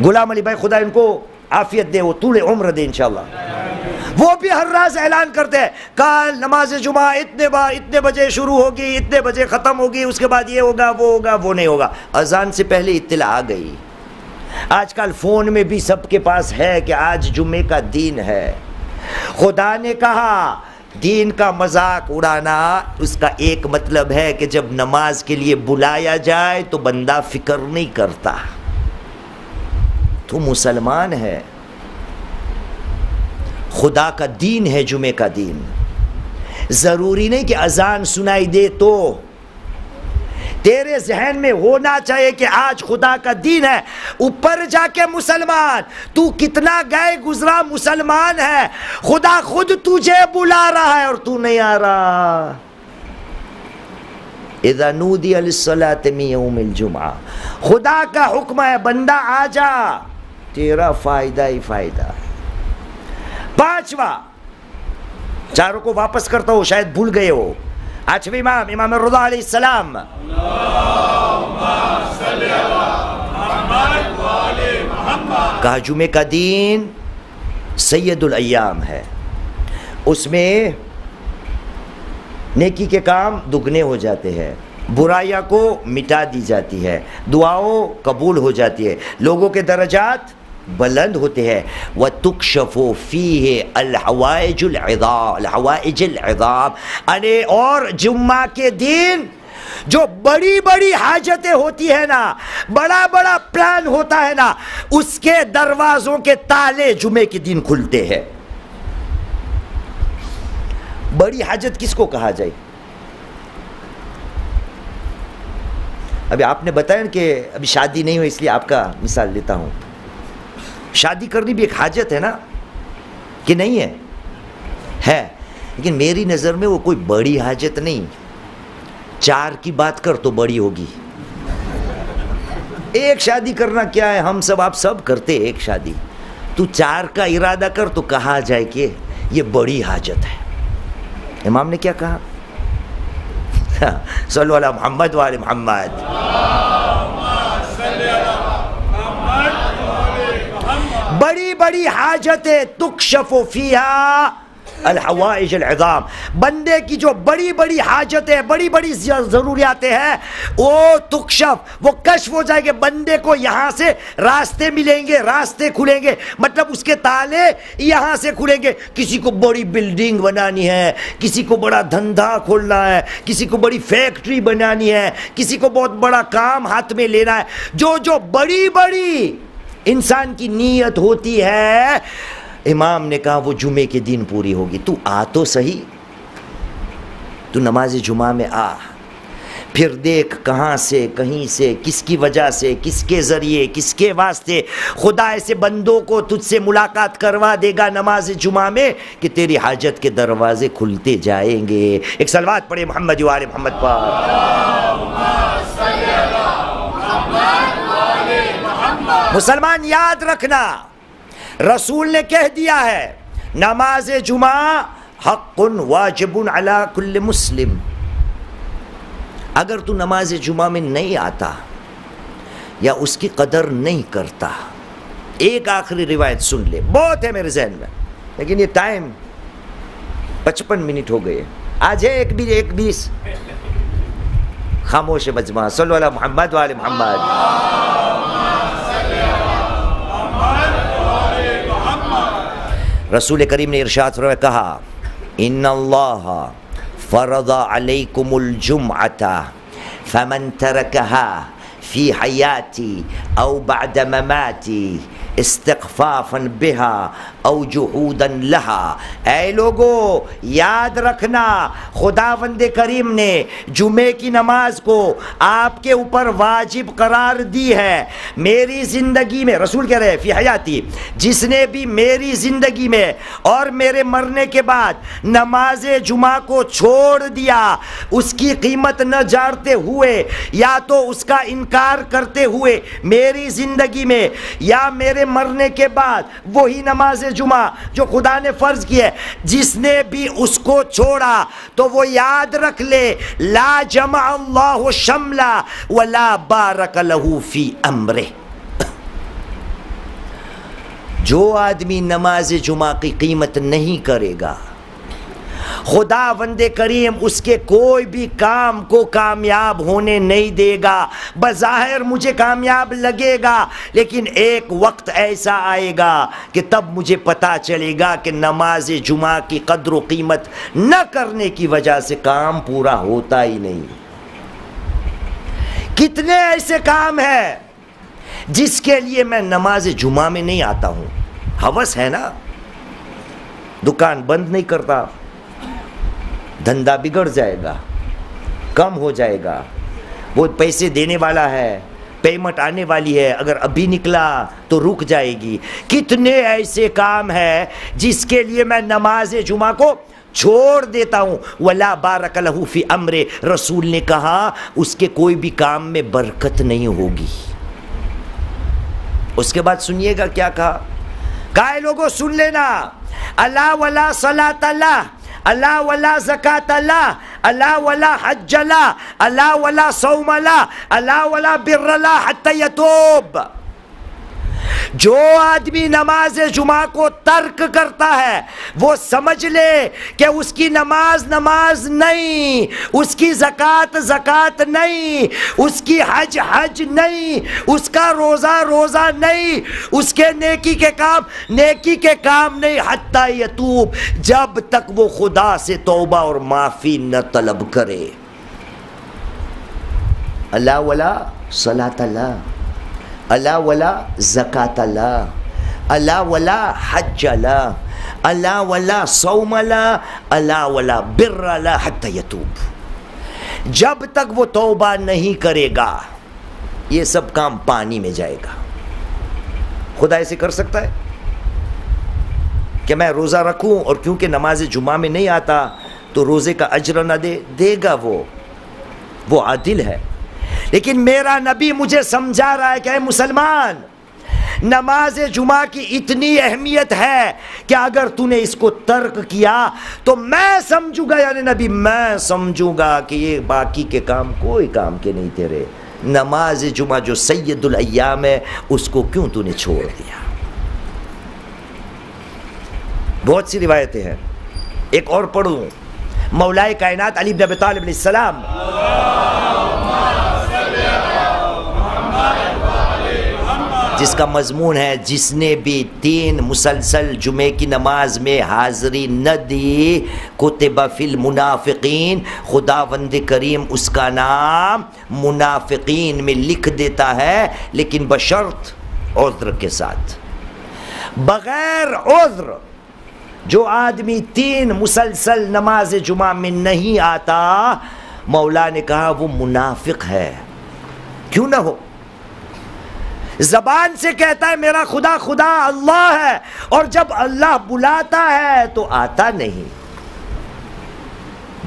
غلام علی بھائی، خدا ان کو عافیت دے، وہ طول عمر دے انشاءاللہ. وہ بھی ہر راز اعلان کرتے ہیں کل نماز جمعہ اتنے بجے شروع ہوگی، اتنے بجے ختم ہوگی، اس کے بعد یہ ہوگا وہ ہوگا وہ نہیں ہوگا. اذان سے پہلے اطلاع آ گئی. آج کل فون میں بھی سب کے پاس ہے کہ آج جمعے کا دن ہے. خدا نے کہا دین کا مذاق اڑانا اس کا ایک مطلب ہے کہ جب نماز کے لیے بلایا جائے تو بندہ فکر نہیں کرتا. تو مسلمان ہے، خدا کا دین ہے جمعے کا دن. ضروری نہیں کہ اذان سنائی دے تو تیرے ذہن میں ہونا چاہیے کہ آج خدا کا دین ہے. اوپر جا کے مسلمان، تو کتنا گئے گزرا مسلمان ہے، خدا خود تجھے بلا رہا ہے اور تو نہیں آ رہا. اذا نودی للصلاة من یوم الجمعہ، خدا کا حکم ہے بندہ آ جا، تیرا فائدہ ہی فائدہ. پانچواں، چاروں کو واپس کرتا ہو شاید بھول گئے ہو. آٹھویں امام رضا علیہ السلام، کہا جمعے کا دین سید الایام ہے، اس میں نیکی کے کام دگنے ہو جاتے ہیں، برائیاں کو مٹا دی جاتی ہے، دعاؤں قبول ہو جاتی ہے، لوگوں کے درجات بلند ہوتے ہیں. وَتُكْشَفُ فِيهِ الْحَوَائِجِ الْعِظَامِ. اور جمعہ کے دن جو بڑی بڑی حاجتیں ہوتی ہیں نا، بڑا بڑا پلان ہوتا ہے نا، اس کے دروازوں کے تالے جمعے کے دن کھلتے ہیں. بڑی حاجت کس کو کہا جائے؟ ابھی آپ نے بتایا کہ ابھی شادی نہیں ہوئی، اس لیے آپ کا مثال لیتا ہوں. شادی کرنی بھی ایک حاجت ہے نا، کہ نہیں ہے؟ ہے، لیکن میری نظر میں وہ کوئی بڑی حاجت نہیں. 4 کی بات کر تو بڑی ہوگی. ایک شادی کرنا کیا ہے، ہم سب آپ سب کرتے ایک شادی. تو 4 کا ارادہ کر تو کہا جائے کہ یہ بڑی حاجت ہے. امام نے کیا کہا؟ صلو علی محمد و آل محمد. بڑی بڑی حاجتیں تکشف فیہا الحوائج العظام، بندے کی جو بڑی بڑی حاجتیں، بڑی بڑی ضروریاتیں ہیں، وہ تکشف، وہ کشف ہو جائے گے. بندے کو یہاں سے راستے ملیں گے، راستے کھلیں گے، مطلب اس کے تالے یہاں سے کھلیں گے. کسی کو بڑی بلڈنگ بنانی ہے، کسی کو بڑا دھندا کھولنا ہے، کسی کو بڑی فیکٹری بنانی ہے، کسی کو بہت بڑا کام ہاتھ میں لینا ہے. جو بڑی بڑی انسان کی نیت ہوتی ہے، امام نے کہا وہ جمعے کے دن پوری ہوگی. تو آ تو صحیح، تو نماز جمعہ میں آ، پھر دیکھ کہاں سے، کہیں سے، کس کی وجہ سے، کس کے ذریعے، کس کے واسطے خدا ایسے بندوں کو تجھ سے ملاقات کروا دے گا نماز جمعہ میں کہ تیری حاجت کے دروازے کھلتے جائیں گے. ایک صلوات پڑھے محمد و آل محمد پر. مسلمان یاد رکھنا، رسول نے کہہ دیا ہے نماز جمعہ حق واجب علی کل مسلم. اگر تو نماز جمعہ میں نہیں آتا یا اس کی قدر نہیں کرتا، ایک آخری روایت سن لے، بہت ہے میرے ذہن میں لیکن یہ ٹائم 55 منٹ ہو گئے، آج ہے 1:20. خاموش مجمع، صلو علی محمد و آل محمد. رسول کریم نے ارشاد فرمایا، کہا ان اللہ فرض علیکم الجمعۃ فمن ترکها فی حیاتی او بعد مماتی استخفافا بها او جحودا لها. اے لوگو یاد رکھنا، خداوند کریم نے جمعے کی نماز کو آپ کے اوپر واجب قرار دی ہے میری زندگی میں. رسول کہہ رہے ہیں فی حیاتی، جس نے بھی میری زندگی میں اور میرے مرنے کے بعد نماز جمعہ کو چھوڑ دیا، اس کی قیمت نہ جانتے ہوئے یا تو اس کا انکار کرتے ہوئے میری زندگی میں یا میرے مرنے کے بعد، وہی نماز جمعہ جو خدا نے فرض کی ہے، جس نے بھی اس کو چھوڑا تو وہ یاد رکھ لے لا جمع اللہ شملہ ولا بارک لہ فی امرہ. جو آدمی نماز جمعہ کی قیمت نہیں کرے گا، خداوند کریم اس کے کوئی بھی کام کو کامیاب ہونے نہیں دے گا. بظاہر مجھے کامیاب لگے گا لیکن ایک وقت ایسا آئے گا کہ تب مجھے پتا چلے گا کہ نماز جمعہ کی قدر و قیمت نہ کرنے کی وجہ سے کام پورا ہوتا ہی نہیں. کتنے ایسے کام ہیں جس کے لیے میں نماز جمعہ میں نہیں آتا ہوں، ہوس ہے نا، دکان بند نہیں کرتا، دھندا بگڑ جائے گا، کم ہو جائے گا، وہ پیسے دینے والا ہے، پیمنٹ آنے والی ہے، اگر ابھی نکلا تو رک جائے گی. کتنے ایسے کام ہیں جس کے لیے میں نماز جمعہ کو چھوڑ دیتا ہوں. ولا بارک لہ فی امرے، رسول نے کہا اس کے کوئی بھی کام میں برکت نہیں ہوگی. اس کے بعد سنیے گا کیا کہا. کہا لوگوں سن لینا، اللہ ولا صلاۃ اللہ، اللہ ولا زکاۃ اللہ، اللہ ولا حج اللہ، اللہ ولا صوم اللہ، اللہ ولا بر اللہ حتی یتوب. جو آدمی نماز جمعہ کو ترک کرتا ہے وہ سمجھ لے کہ اس کی نماز نماز نہیں، اس کی زکوٰۃ زکوٰۃ نہیں، اس کی حج حج نہیں، اس کا روزہ روزہ نہیں، اس کے نیکی کے کام نیکی کے کام نہیں، حتی یتوب، جب تک وہ خدا سے توبہ اور معافی نہ طلب کرے. اللہ ولا صلاۃ اللہ، اللہ ولا زکاۃ اللہ، اللہ ولا حج اللہ، اللہ ولا صوم اللہ، اللہ ولا بر اللہ حتی یتوب. جب تک وہ توبہ نہیں کرے گا یہ سب کام پانی میں جائے گا. خدا ایسے کر سکتا ہے کہ میں روزہ رکھوں اور کیونکہ نماز جمعہ میں نہیں آتا تو روزے کا اجر نہ دے گا؟ وہ عادل ہے. لیکن میرا نبی مجھے سمجھا رہا ہے کہ اے مسلمان، نماز جمعہ کی اتنی اہمیت ہے کہ اگر تو نے اس کو ترک کیا تو میں سمجھوں گا، یعنی نبی میں سمجھوں گا کہ یہ باقی کے کام کوئی کام کے نہیں تیرے. نماز جمعہ جو سید الایام ہے اس کو کیوں تو نے چھوڑ دیا؟ بہت سی روایتیں ہیں. ایک اور پڑھوں، مولائے کائنات علی بن ابی طالب علیہ السلام، جس کا مضمون ہے جس نے بھی 3 مسلسل جمعے کی نماز میں حاضری نہ دی کتب فی المنافقین، خداوند کریم اس کا نام منافقین میں لکھ دیتا ہے، لیکن بشرط عذر کے ساتھ، بغیر عذر جو آدمی 3 مسلسل نماز جمعہ میں نہیں آتا، مولا نے کہا وہ منافق ہے۔ کیوں نہ ہو، زبان سے کہتا ہے میرا خدا خدا اللہ ہے، اور جب اللہ بلاتا ہے تو آتا نہیں۔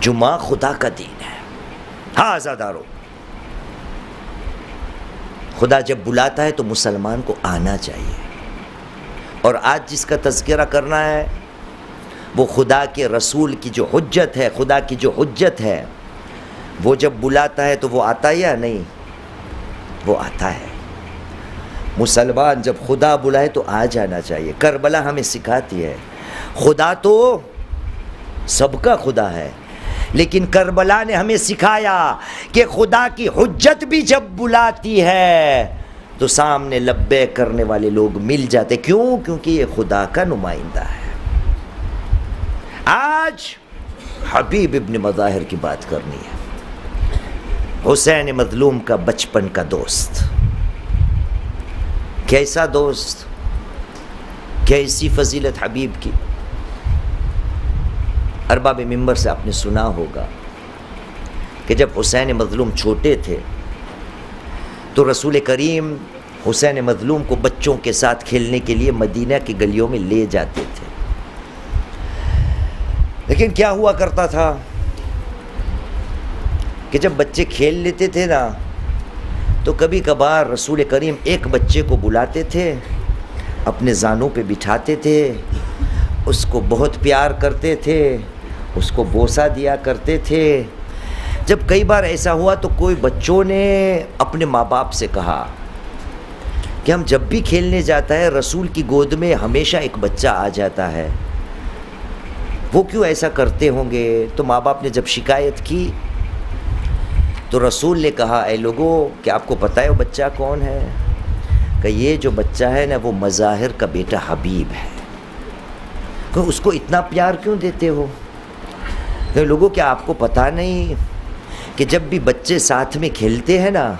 جمعہ خدا کا دین ہے۔ ہاں عزادارو، خدا جب بلاتا ہے تو مسلمان کو آنا چاہیے، اور آج جس کا تذکرہ کرنا ہے وہ خدا کے رسول کی جو حجت ہے، خدا کی جو حجت ہے، وہ جب بلاتا ہے تو وہ آتا ہے یا نہیں؟ وہ آتا ہے۔ مسلمان جب خدا بلائے تو آ جانا چاہیے۔ کربلا ہمیں سکھاتی ہے، خدا تو سب کا خدا ہے، لیکن کربلا نے ہمیں سکھایا کہ خدا کی حجت بھی جب بلاتی ہے تو سامنے لبیک کرنے والے لوگ مل جاتے۔ کیوں؟ کیونکہ یہ خدا کا نمائندہ ہے۔ آج حبیب ابن مظاہر کی بات کرنی ہے، حسین مظلوم کا بچپن کا دوست۔ کیسا دوست، کیسی فضیلت حبیب کی۔ ارباب منبر سے آپ نے سنا ہوگا کہ جب حسین مظلوم چھوٹے تھے تو رسول کریم حسین مظلوم کو بچوں کے ساتھ کھیلنے کے لیے مدینہ کی گلیوں میں لے جاتے تھے، لیکن کیا ہوا کرتا تھا کہ جب بچے کھیل لیتے تھے نا تو کبھی کبھار رسول کریم ایک بچے کو بلاتے تھے، اپنے زانوں پہ بٹھاتے تھے، اس کو بہت پیار کرتے تھے، اس کو بوسہ دیا کرتے تھے۔ جب کئی بار ایسا ہوا تو کوئی بچوں نے اپنے ماں باپ سے کہا کہ ہم جب بھی کھیلنے جاتا ہے رسول کی گود میں ہمیشہ ایک بچہ آ جاتا ہے، وہ کیوں ایسا کرتے ہوں گے؟ تو ماں باپ نے جب شکایت کی تو رسول نے کہا اے لوگو، کیا آپ کو پتہ ہے وہ بچہ کون ہے؟ کہ یہ جو بچہ ہے نا وہ مظاہر کا بیٹا حبیب ہے۔ کہ اس کو اتنا پیار کیوں دیتے ہو؟ کہ لوگوں کیا آپ کو پتہ نہیں کہ جب بھی بچے ساتھ میں کھیلتے ہیں نا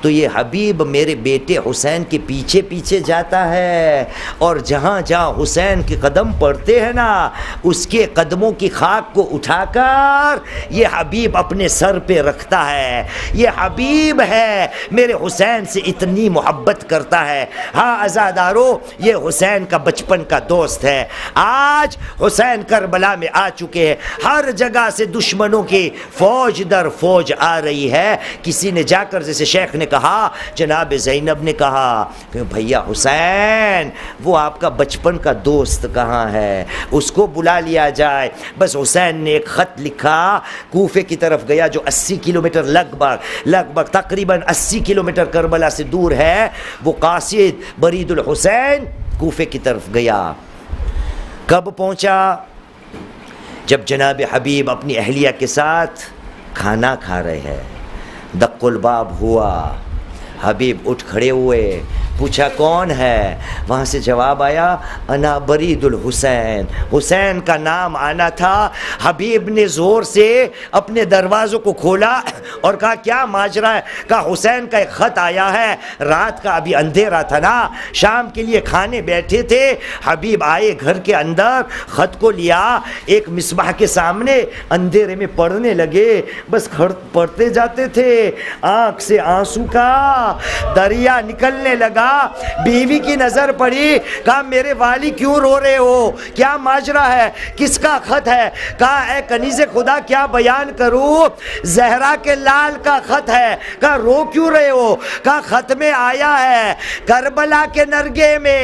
تو یہ حبیب میرے بیٹے حسین کے پیچھے پیچھے جاتا ہے، اور جہاں جہاں حسین کے قدم پڑتے ہیں نا اس کے قدموں کی خاک کو اٹھا کر یہ حبیب اپنے سر پہ رکھتا ہے۔ یہ حبیب ہے میرے حسین سے اتنی محبت کرتا ہے۔ ہاں عزادارو، یہ حسین کا بچپن کا دوست ہے۔ آج حسین کربلا میں آ چکے ہیں، ہر جگہ سے دشمنوں کی فوج در فوج آ رہی ہے۔ کسی نے جا کر، جیسے شیخ نے کہا، جناب زینب نے کہا کہ بھیا حسین وہ آپ کا بچپن کا دوست کہاں ہے، اس کو بلا لیا جائے۔ بس حسین نے ایک خط لکھا، کوفے کی طرف گیا جو 80 کلومیٹر لگ بھگ تقریباً 80 کلومیٹر کربلا سے دور ہے۔ وہ قاصد برید الحسین کوفے کی طرف گیا۔ کب پہنچا؟ جب جناب حبیب اپنی اہلیہ کے ساتھ کھانا کھا رہے ہیں۔ دق الباب ہوا، حبیب اٹھ کھڑے ہوئے، پوچھا کون ہے؟ وہاں سے جواب آیا انا برید الحسین، حسین کا نام آنا تھا۔ حبیب نے زور سے اپنے دروازوں کو کھولا اور کہا کیا ماجرا ہے؟ کہا حسین کا ایک خط آیا ہے، رات کا ابھی اندھیرا تھا نا، شام کے لیے کھانے بیٹھے تھے، حبیب آئے گھر کے اندر، خط کو لیا، ایک مصباح کے سامنے اندھیرے میں پڑھنے لگے، بس پڑھتے جاتے تھے، آنکھ سے آنسو کا دریا نکلنے لگا۔ بیوی کی نظر پڑی، کہا میرے والی کیوں رو رہے ہو؟ کیا ماجرا ہے؟ کس کا خط ہے؟ کہا اے کنیز خدا کیا بیان کروں، زہرا کے لال کا خط ہے۔ کہا رو کیوں رہے ہو؟ کہا خط میں آیا ہے کربلا کے نرگے میں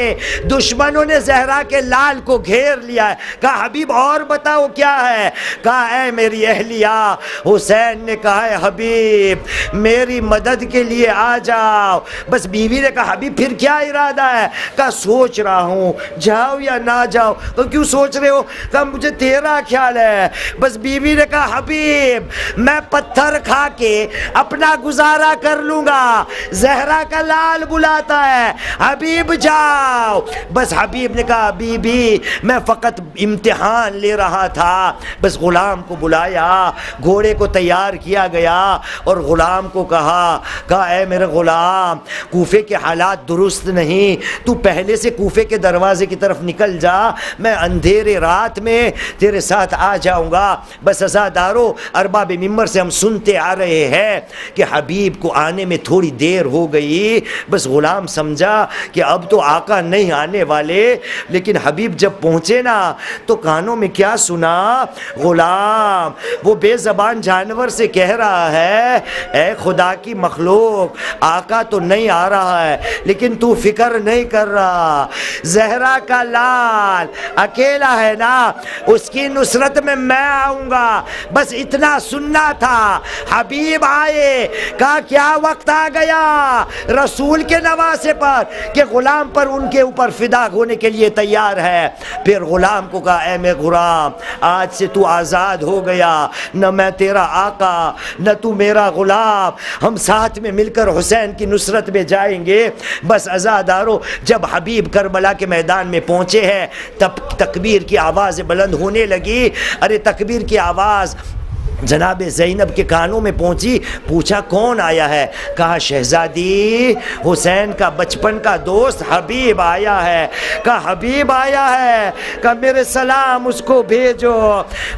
دشمنوں نے زہرا کے لال کو گھیر لیا ہے۔ کہا حبیب اور بتاؤ کیا ہے؟ کہا اے میری اہلیہ، حسین نے کہا ہے حبیب میری مدد کے لیے آ جاؤ۔ بس بیوی نے کہا حبیب ابھی پھر کیا ارادہ ہے؟ کہا سوچ رہا ہوں جاؤ یا نہ جاؤ۔ تو کیوں سوچ رہے ہو؟ کہا مجھے تیرا خیال ہے۔ بس بیوی نے کہا حبیب میں پتھر کھا کے اپنا گزارا کر لوں گا، زہرا کا لال بلاتا ہے، حبیب جاؤ۔ بس حبیب نے کہا بی بی میں فقط امتحان لے رہا تھا۔ بس غلام کو بلایا، گھوڑے کو تیار کیا گیا اور غلام کو کہا اے میرے غلام کوفے کے حالات درست نہیں، تو پہلے سے کوفے کے دروازے کی طرف نکل جا، میں اندھیرے رات میں تیرے ساتھ آ جاؤں گا۔ بس عزادارو ارباب ممبر سے ہم سنتے آ رہے ہیں کہ حبیب کو آنے میں تھوڑی دیر ہو گئی۔ بس غلام سمجھا کہ اب تو آقا نہیں آنے والے، لیکن حبیب جب پہنچے نا تو کانوں میں کیا سنا؟ غلام وہ بے زبان جانور سے کہہ رہا ہے اے خدا کی مخلوق آقا تو نہیں آ رہا ہے، لیکن تو فکر نہیں کر رہا، زہرا کا لال اکیلا ہے نا، اس کی نصرت میں آؤں گا۔ بس اتنا سننا تھا۔ حبیب آئے، کہا کیا وقت آ گیا رسول کے نواسے پر کہ غلام پر ان کے اوپر فدا ہونے کے لیے تیار ہے۔ پھر غلام کو کہا اے میں غلام آج سے تو آزاد ہو گیا، نہ میں تیرا آقا نہ تو میرا غلام، ہم ساتھ میں مل کر حسین کی نصرت میں جائیں گے۔ بس عزادارو جب حبیب کربلا کے میدان میں پہنچے ہیں تب تکبیر کی آواز بلند ہونے لگی۔ ارے تکبیر کی آواز جناب زینب کے کانوں میں پہنچی، پوچھا کون آیا ہے؟ کہا شہزادی حسین کا بچپن کا دوست حبیب آیا ہے۔ کہا حبیب آیا ہے؟ کہا میرے سلام اس کو بھیجو۔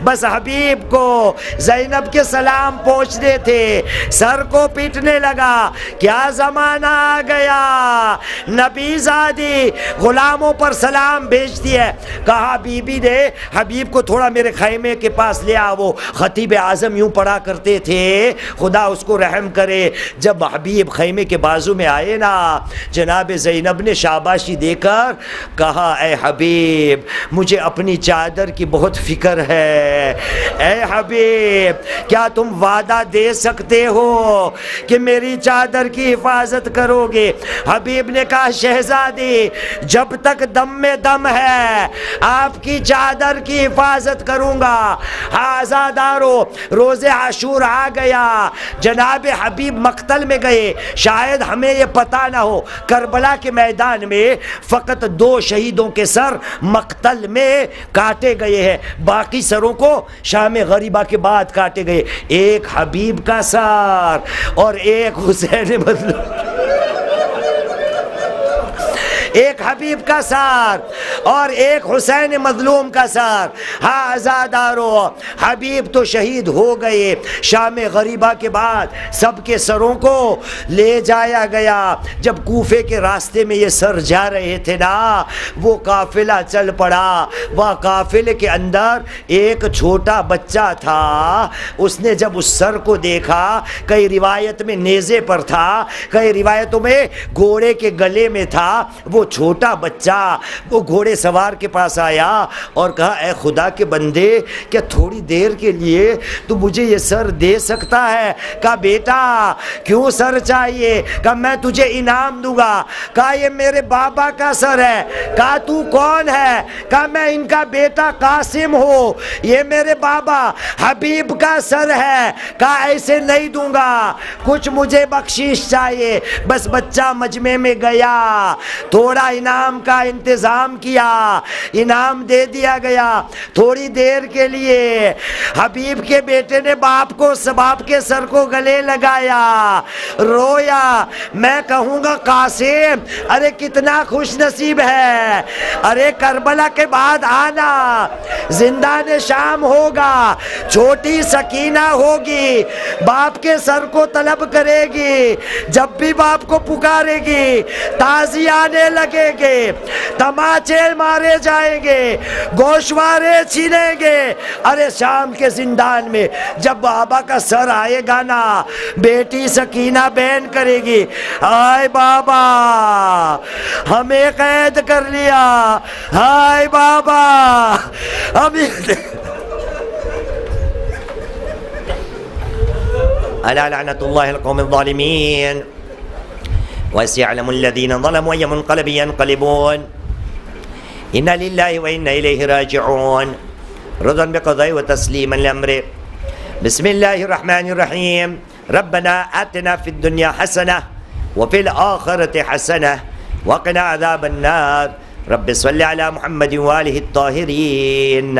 بس حبیب کو زینب کے سلام پہنچنے تھے، سر کو پیٹنے لگا، کیا زمانہ آ گیا، نبی زادی غلاموں پر سلام بھیجتی ہے۔ کہا بی بی نے حبیب کو تھوڑا میرے خیمے کے پاس لے آؤ، خطیب اعظم یوں پڑھا کرتے تھے خدا اس کو رحم کرے۔ جب حبیب خیمے کے بازو میں آئے نا جناب زینب نے شاباشی دے کر کہا اے حبیب مجھے اپنی چادر کی بہت فکر ہے، اے حبیب کیا تم وعدہ دے سکتے ہو کہ میری چادر کی حفاظت کرو گے؟ حبیب نے کہا شہزادی جب تک دم میں دم ہے آپ کی چادر کی حفاظت کروں گا۔ آزادارو روز عاشور آ گیا، جناب حبیب مقتل میں گئے۔ شاید ہمیں یہ پتہ نہ ہو کربلا کے میدان میں فقط 2 شہیدوں کے سر مقتل میں کاٹے گئے ہیں، باقی سروں کو شام غریبہ کے بعد کاٹے گئے۔ ایک حبیب کا سر اور ایک حسین مظلوم، ایک حبیب کا سر اور ایک حسین مظلوم کا سر۔ ہاں عزادارو حبیب تو شہید ہو گئے، شام غریبہ کے بعد سب کے سروں کو لے جایا گیا۔ جب کوفے کے راستے میں یہ سر جا رہے تھے نا وہ قافلہ چل پڑا، وہ قافلے کے اندر ایک چھوٹا بچہ تھا، اس نے جب اس سر کو دیکھا، کئی روایت میں نیزے پر تھا، کئی روایتوں میں گھوڑے کے گلے میں تھا، وہ چھوٹا بچہ وہ گھوڑے سوار کے پاس آیا اور کہا اے خدا کے بندے کیا تھوڑی دیر کے لیے تو مجھے یہ سر دے سکتا ہے؟ کہا بیٹا کیوں سر چاہیے؟ کہا میں تجھے انعام دوں گا۔ کہا یہ میرے بابا کا سر ہے۔ کہا تو کون ہے؟ کہا میں ان کا بیٹا قاسم ہوں، یہ میرے بابا حبیب کا سر ہے۔ کہا ایسے نہیں دوں گا، کچھ مجھے بخشش چاہیے۔ بس بچہ مجمع میں گیا، تھوڑا انعام کا انتظام کیا، انعام دے دیا گیا۔ تھوڑی دیر کے لیے حبیب کے بیٹے نے باپ کے سر کو گلے لگایا، رویا۔ میں کہوں گا قاسم ارے کتنا خوش نصیب ہے، ارے کربلا کے بعد آنا، زندان شام ہوگا، چھوٹی سکینہ ہوگی، باپ کے سر کو طلب کرے گی، جب بھی باپ کو پکارے گی تازی آنے لگے گے، تماچے مارے جائیں گے، گوشوارے چھینیں گے۔ ارے شام کے زندان میں جب بابا کا سر آئے گا نا بیٹی سکینہ بین کرے گی ہائے بابا ہمیں قید کر لیا، ہائے بابا ہمیں الا لعنت اللہ القوم الظالمین۔ وسيعلم الذين ظلموا أي منقلب ينقلبون إنا لله وإنا إليه راجعون رضا بقضاء وتسليما لأمره. بسم الله الرحمن الرحيم. ربنا آتنا في الدنيا حسنة وفي الآخرة حسنة وقنا عذاب النار. رب صل على محمد وآله الطاهرين.